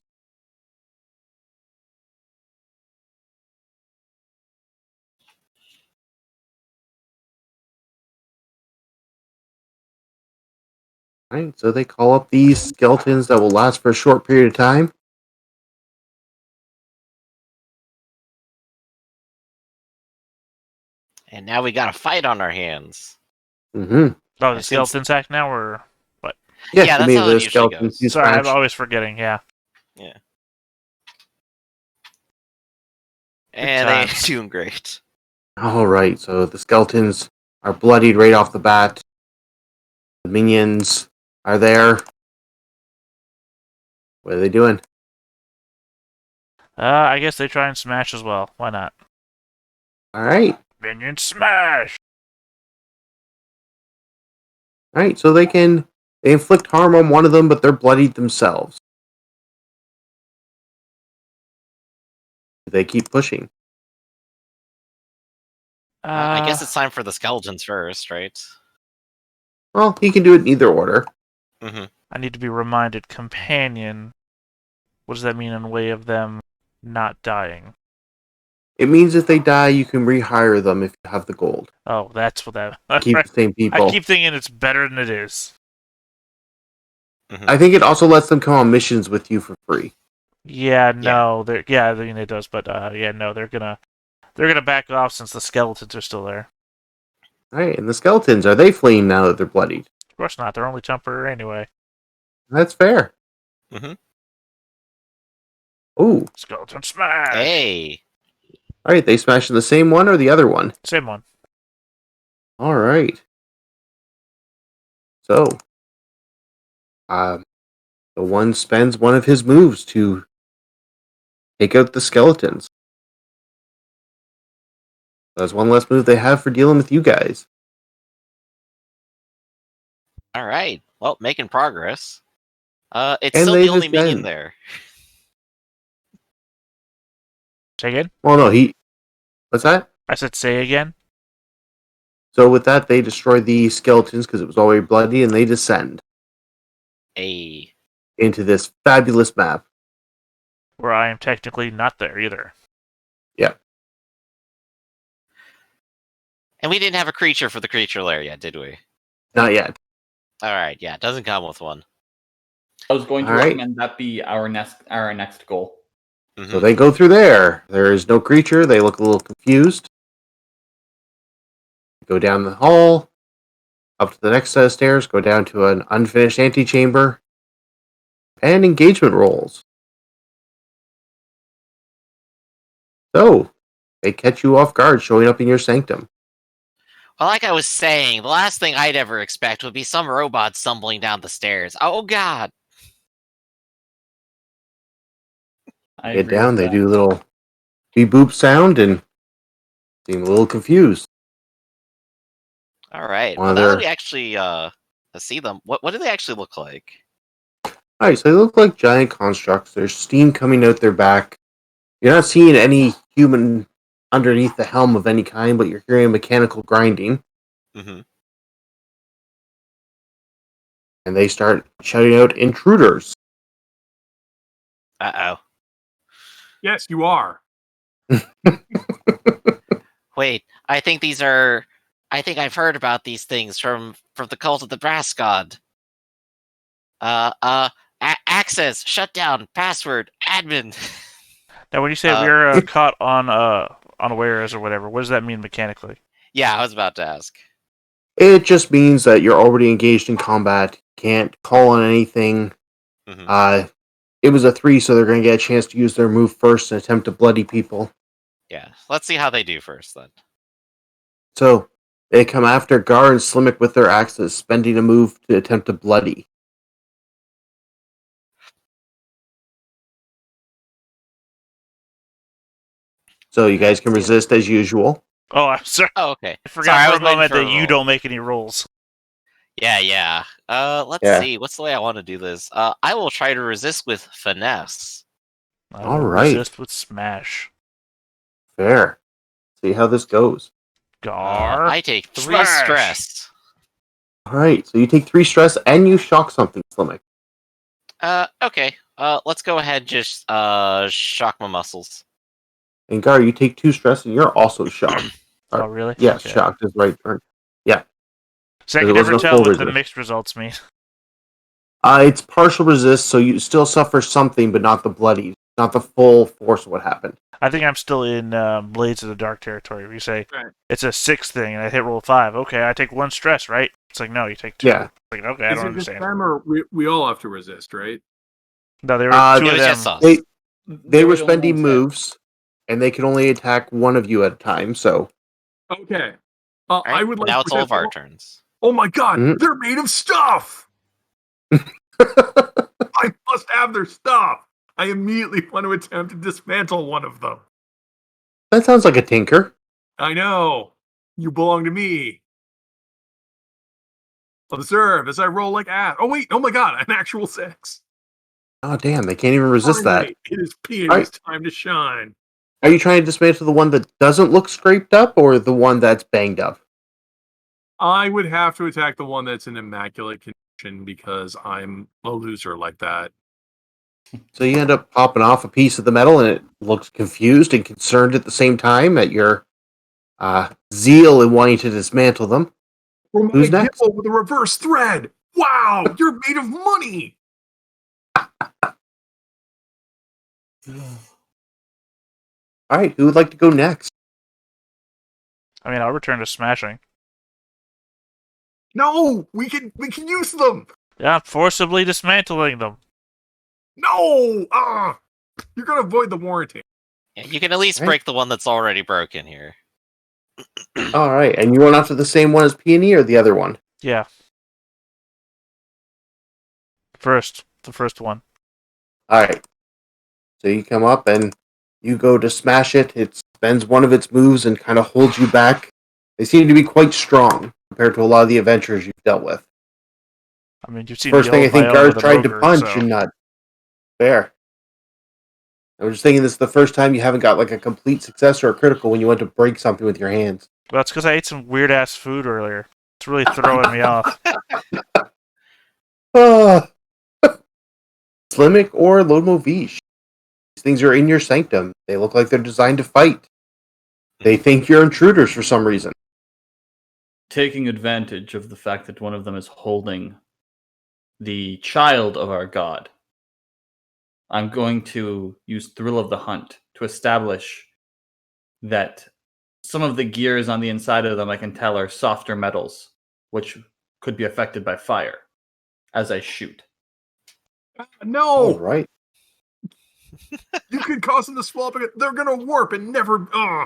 All right, so they call up these skeletons that will last for a short period of time. And now we got a fight on our hands. Mm-hmm. Oh, And the since- skeletons act now, or what? Yes, Yeah, you that's mean how the it usually skeletons goes. you Sorry, I'm smash. always forgetting. Yeah. And they're times. doing great. All right, so the skeletons are bloodied right off the bat. The minions are there. What are they doing? I guess they try and smash as well. Why not? All right. Minion smash! All right, so they inflict harm on one of them, but they're bloodied themselves. They keep pushing. I guess it's time for the skeletons first, right? Well, he can do it in either order. Mm-hmm. I need to be reminded. Companion. What does that mean in way of them not dying? It means if they die, you can rehire them if you have the gold. Oh, that's what that. Keep the same people. I keep thinking it's better than it is. Mm-hmm. I think it also lets them come on missions with you for free. Yeah, no, I mean it does, but no, they're gonna back off since the skeletons are still there. All right, and the skeletons, are they fleeing now that they're bloodied? Of course not. They're only temporary anyway. That's fair. Mm-hmm. Ooh. Skeleton smash. Hey. All right, they smashing the same one or the other one? Same one. All right. So, the one spends one of his moves to take out the skeletons. That's one less move they have for dealing with you guys. All right. Well, making progress. It's And still they the only minion descend. there. Say again? Well, no, what's that? I said say again. So with that, they destroy the skeletons because it was already bloody, and they descend Hey. into this fabulous map. Where I am technically not there either. Yeah. And we didn't have a creature for the creature lair yet, did we? Not yet. All right. Yeah, it doesn't come with one. I was going to All right. recommend that be our next goal. So they go through there. There is no creature. They look a little confused. Go down the hall, up to the next set of stairs, go down to an unfinished antechamber, and engagement rolls. So, they catch you off guard showing up in your sanctum. Well, like I was saying, the last thing I'd ever expect would be some robot stumbling down the stairs. Oh, God. I Get agree down, with they that. do a little beep boop sound and seem a little confused. All right. One Well, of now that their- we actually see them, what do they actually look like? Alright, so they look like giant constructs. There's steam coming out their back. You're not seeing any human underneath the helm of any kind, but you're hearing mechanical grinding. Mm-hmm. And they start shouting out intruders. Uh-oh. Yes, you are. Wait, I think I've heard about these things from the cult of the brass god. Access, shutdown, password, admin. Now, when you say we're caught on unawares or whatever, what does that mean mechanically? Yeah, I was about to ask. It just means that you're already engaged in combat. Can't call on anything. Mm-hmm. It was a 3, so they're going to get a chance to use their move first and attempt to bloody people. Yeah, let's see how they do first then. So they come after Gar and Slimmick with their axes, spending a move to attempt to bloody. So you guys can resist as usual. Oh, I'm sorry. Oh, okay. I forgot Sorry, I for a was waiting moment for a that you roll. don't make any rolls. Yeah. Let's Yeah. see. What's the way I want to do this? I will try to resist with finesse. I All will right. resist with smash. Fair. See how this goes. Gar. I take 3 Smash! stress. All right, so you take 3 stress and you shock something, Slimmick. Okay. Let's go ahead and just shock my muscles. And Gar, you take 2 stress and you're also shocked. Oh, really? Yes, Okay. shocked is right. Yeah. So I It can never wasn't a tell full what the resist. mixed results mean. It's partial resist, so you still suffer something, but not the bloody, not the full force of what happened. I think I'm still in Blades of the Dark territory. Where you say Right. it's a 6 thing, and I hit roll 5. Okay, I take 1 stress, right? It's like, no, you take 2. Yeah. It's like, okay, I Is don't it just understand. them or we all have to resist, right? No, they were Uh, 2 It of was them. just us. They They were were the only spending ones hit. moves, and they can only attack one of you at a time. So Okay. All right, I would like now to it's all of our present- turns. Oh my god, Mhm. they're made of stuff! I must have their stuff! I immediately want to attempt to dismantle one of them. that sounds like a tinker. I know. You belong to me. Observe as I roll like ass. Oh wait, oh my god, an actual 6. Oh damn, they can't even resist that. Finally, it is Peony's Alright. time to shine. Are you trying to dismantle the one that doesn't look scraped up, or the one that's banged up? I would have to attack the one that's in immaculate condition because I'm a loser like that. So you end up popping off a piece of the metal, and it looks confused and concerned at the same time at your zeal in wanting to dismantle them. From Who's my next? gibble with a reverse thread. Wow, you're made of money. All right, who would like to go next? I mean, I'll return to smashing. No, we can use them. Yeah, forcibly dismantling them. No, you're gonna avoid the warranty. Yeah, you can at least Right. break the one that's already broken here. All right, and you went after the same one as Peony or the other one? Yeah. The first one. All right. So you come up and you go to smash it. It spends one of its moves and kind of holds you back. They seem to be quite strong compared to a lot of the adventures you've dealt with. I mean, you've seen First me thing I hold my think own Garth with a tried to broker, punch so- and not fair. I was just thinking this is the first time you haven't got like a complete success or a critical when you went to break something with your hands. Well, that's because I ate some weird ass food earlier. It's really throwing me off. Slimmick or Lomovish. These things are in your sanctum. They look like they're designed to fight. They think you're intruders for some reason. Taking advantage of the fact that one of them is holding the child of our god, I'm going to use Thrill of the Hunt to establish that some of the gears on the inside of them, I can tell, are softer metals, which could be affected by fire as I shoot. All No, right. you could cause them to swell up. They're gonna warp and never. Oh,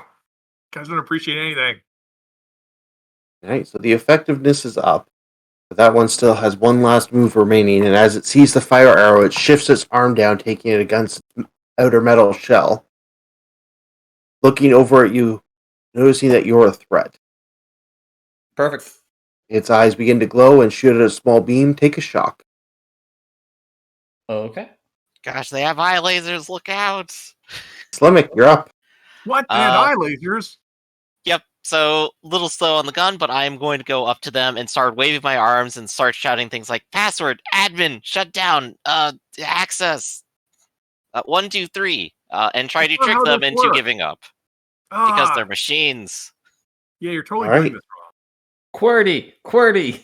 guys don't appreciate anything. All right. So the effectiveness is up. But that one still has one last move remaining, and as it sees the fire arrow, it shifts its arm down, taking it against its outer metal shell. Looking over at you, noticing that you're a threat. Perfect. Its eyes begin to glow and shoot at a small beam. Take a shock. Okay. Gosh, they have eye lasers. Look out! Slimmick, you're up. What? They had eye lasers? Yep. So little slow on the gun, but I am going to go up to them and start waving my arms and start shouting things like "password, admin, shut down, access, 1, 2, 3," and try to That's not trick how them this into works. giving up because Ah, they're machines. yeah, you're totally All right. doing this wrong. QWERTY.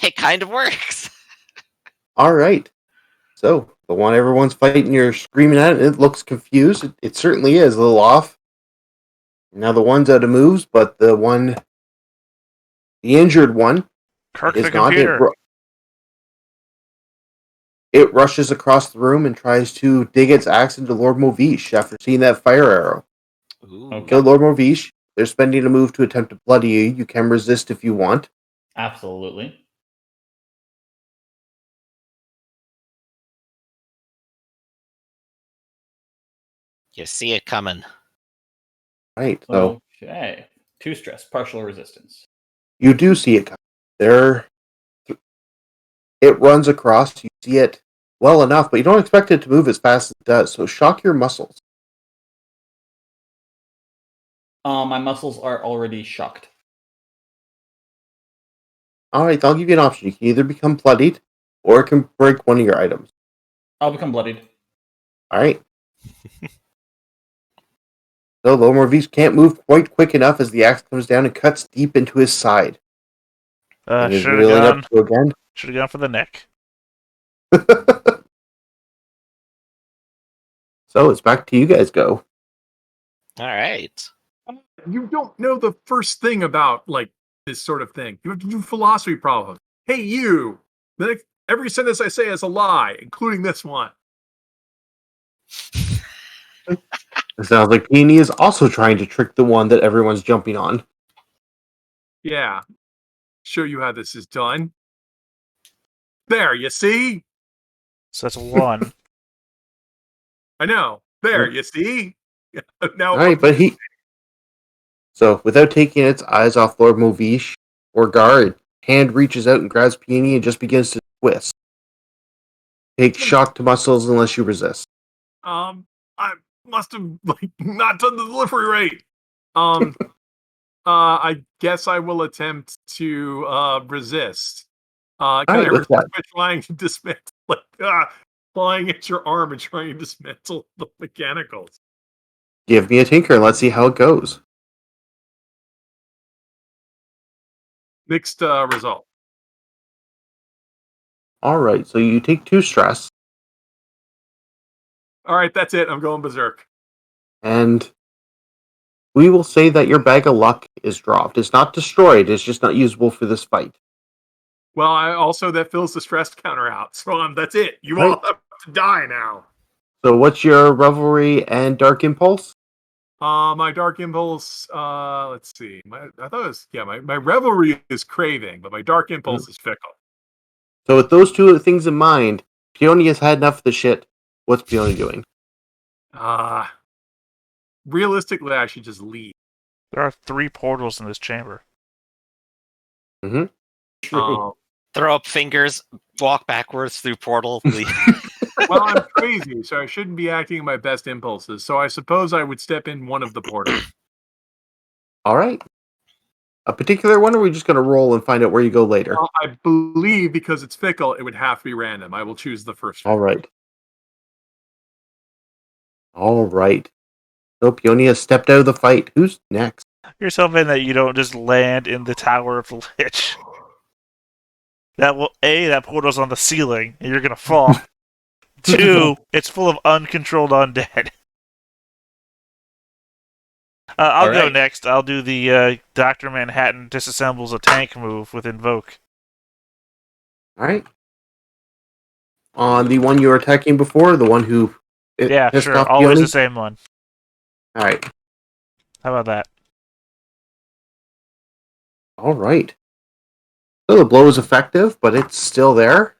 It kind of works. All right. So the one everyone's fighting, you're screaming at it. It looks confused. It certainly is a little off. Now the one's out of moves, but the injured one, Kirk is the not. computer. It rushes across the room and tries to dig its axe into Lord Movish after seeing that fire arrow. Ooh. Okay. So Lord Movish, they're spending a move to attempt to bloody you. You can resist if you want. Absolutely. You see it coming. Right. So Okay. 2 stress, partial resistance. you do see it coming. It runs across. You see it well enough, but you don't expect it to move as fast as it does. So shock your muscles. My muscles are already shocked. All right, I'll give you an option. You can either become bloodied, or it can break one of your items. I'll become bloodied. All right. So Lord Movish can't move quite quick enough as the axe comes down and cuts deep into his side. And is Should have wheeling gone. up to again. Should have gone for the neck. So it's back to you guys go. All right. You don't know the first thing about like this sort of thing. You have to do philosophy problems. Hey, you! Every sentence I say is a lie, including this one. It sounds like Peony is also trying to trick the one that everyone's jumping on. Yeah. Show you how this is done. There, you see? So that's 1. I know. There, you see? Now, All right, but he... So, without taking its eyes off Lord Movish or Gar, its hand reaches out and grabs Peony and just begins to twist. Take shock to muscles unless you resist. I must have like not done the delivery rate. I guess I will attempt to resist. Can I with resist what? by trying to dismantle, like flying at your arm and trying to dismantle the mechanicals? Give me a tinker and let's see how it goes. Mixed result. All right, so you take 2 stress, All right, that's it. I'm going berserk. and we will say that your bag of luck is dropped. It's not destroyed, it's just not usable for this fight. Well, I also that fills the stress counter out. So that's it. You Right. all have to die now. So what's your Revelry and Dark Impulse? My dark impulse. Let's see. I thought it was my revelry is craving, but my dark impulse is fickle. So with those 2 things in mind, Peony has had enough of the shit. What's Peony doing? Realistically, I should just leave. There are 3 portals in this chamber. Mm-hmm. True. Throw up fingers, walk backwards through portal. leave. Well, I'm crazy, so I shouldn't be acting in my best impulses. So I suppose I would step in one of the portals. All right. A particular one, or are we just going to roll and find out where you go later? I believe because it's fickle, it would have to be random. I will choose the first one. All right. All right. So Peony has stepped out of the fight. Who's next? You're so hoping that you don't just land in the Tower of the Lich. That portal's on the ceiling, and you're gonna fall. 2, it's full of uncontrolled undead. I'll All go right. next. I'll do the Dr. Manhattan disassembles a tank move with Invoke. All right. On the one you were attacking before, the one who Yeah, pissed sure. off Always Peony? the same one. All right. How about that? All right. So the blow is effective, but it's still there.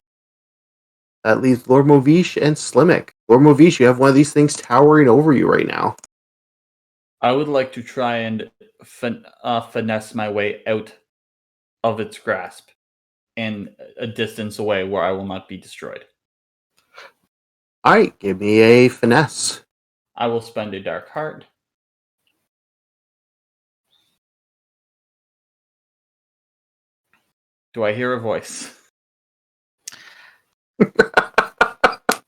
That leaves Lord Movish and Slimmick. Lord Movish, you have one of these things towering over you right now. I would like to try and finesse my way out of its grasp and a distance away where I will not be destroyed. All right, give me a finesse. I will spend a dark heart. Do I hear a voice?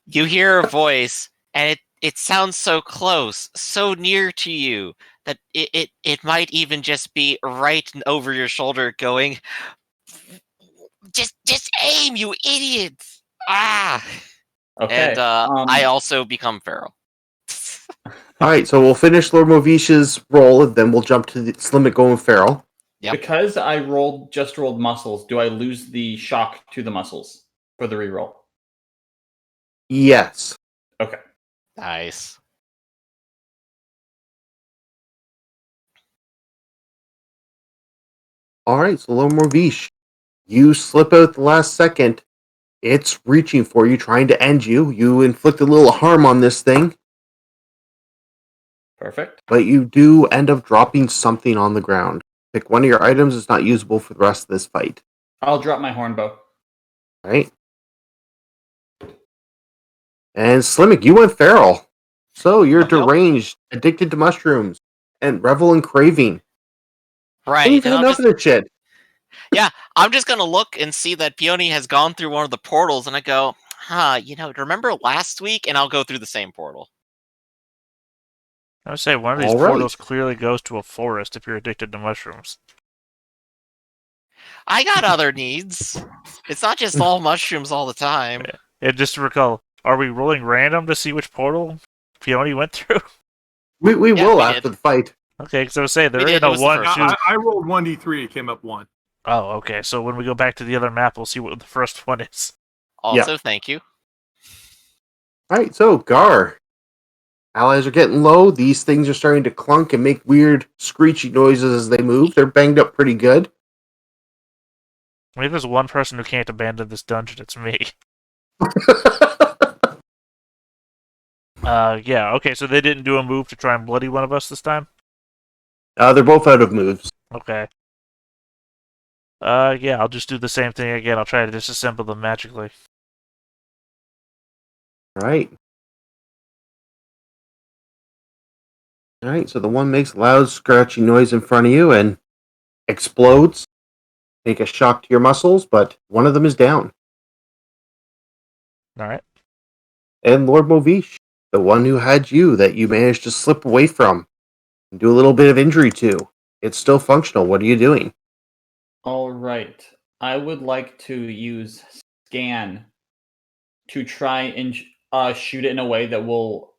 You hear a voice, and it sounds so close, so near to you, that it might even just be right over your shoulder going, just aim, you idiots! Ah! Okay. And I also become feral. All right, so we'll finish Lord Movish's roll, and then we'll jump to the Slimmick going feral. Yep. Because I just rolled muscles, do I lose the shock to the muscles for the reroll? Yes. Okay. Nice. All right, so Lord Movish, you slip out the last second. It's reaching for you, trying to end you. You inflict a little harm on this thing, Perfect. but you do end up dropping something on the ground. Pick one of your items that's not usable for the rest of this fight. I'll drop my horn bow. All right? And Slimmick, you went feral. So you're Nope. deranged, addicted to mushrooms, and revel in craving. Right. You've And had enough of this shit. I'm just gonna look and see that Peony has gone through one of the portals, and I go, remember last week? And I'll go through the same portal. I would say one of these All right. portals clearly goes to a forest if you're addicted to mushrooms. I got other needs. It's not just all mushrooms all the time. And just to recall, are we rolling random to see which portal Peony went through? We Yeah, will we after did. the fight. Okay, because I was saying, there We ain't did, it a was the 1, first 2... I rolled 1d3. It came up 1. Oh, okay, so when we go back to the other map, we'll see what the first one is. Also, thank you. All right, so Gar. Allies are getting low. These things are starting to clunk and make weird screechy noises as they move. They're banged up pretty good. I mean, if there's one person who can't abandon this dungeon, it's me. Yeah, okay, so they didn't do a move to try and bloody one of us this time? They're both out of moves. Okay. Yeah, I'll just do the same thing again. I'll try to disassemble them magically. All right. All right, so the one makes a loud scratchy noise in front of you and explodes. Take a shock to your muscles, but one of them is down. Alright. And Lord Movish, the one who had you that you managed to slip away from and do a little bit of injury to. It's still functional. What are you doing? All right. I would like to use scan to try and shoot it in a way that will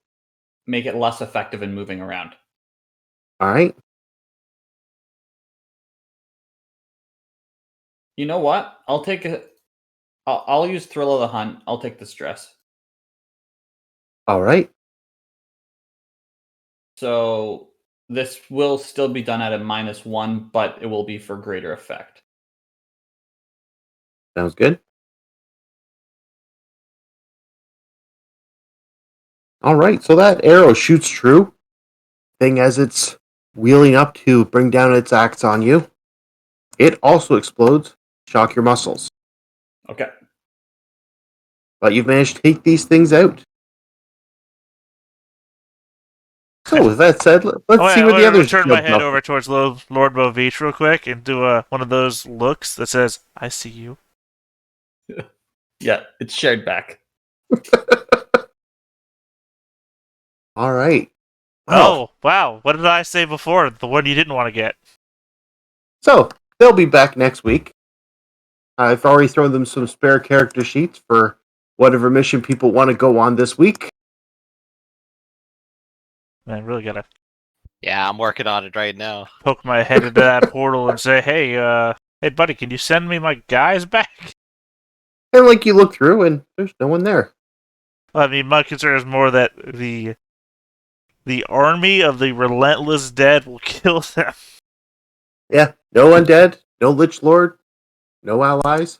make it less effective in moving around. All right. You know what? I'll use Thrill of the Hunt. I'll take the stress. All right. So this will still be done at a -1, but it will be for greater effect. Sounds good. All right, so that arrow shoots true. Thing as it's wheeling up to bring down its axe on you, it also explodes, shock your muscles. Okay. But you've managed to take these things out. So with that said, let's see what the others turn my jumped head up. over towards Lord Movich real quick and do one of those looks that says, I see you. Yeah, it's shared back. All right. Oh, wow. What did I say before? The one you didn't want to get. So they'll be back next week. I've already thrown them some spare character sheets for whatever mission people want to go on this week. Man, really gotta Yeah, I'm working on it right now. poke my head into that portal and say, hey, buddy, can you send me my guys back? And like you look through and there's no one there. I mean, my concern is more that the army of the relentless dead will kill them. Yeah, no undead, no Lich Lord, no allies.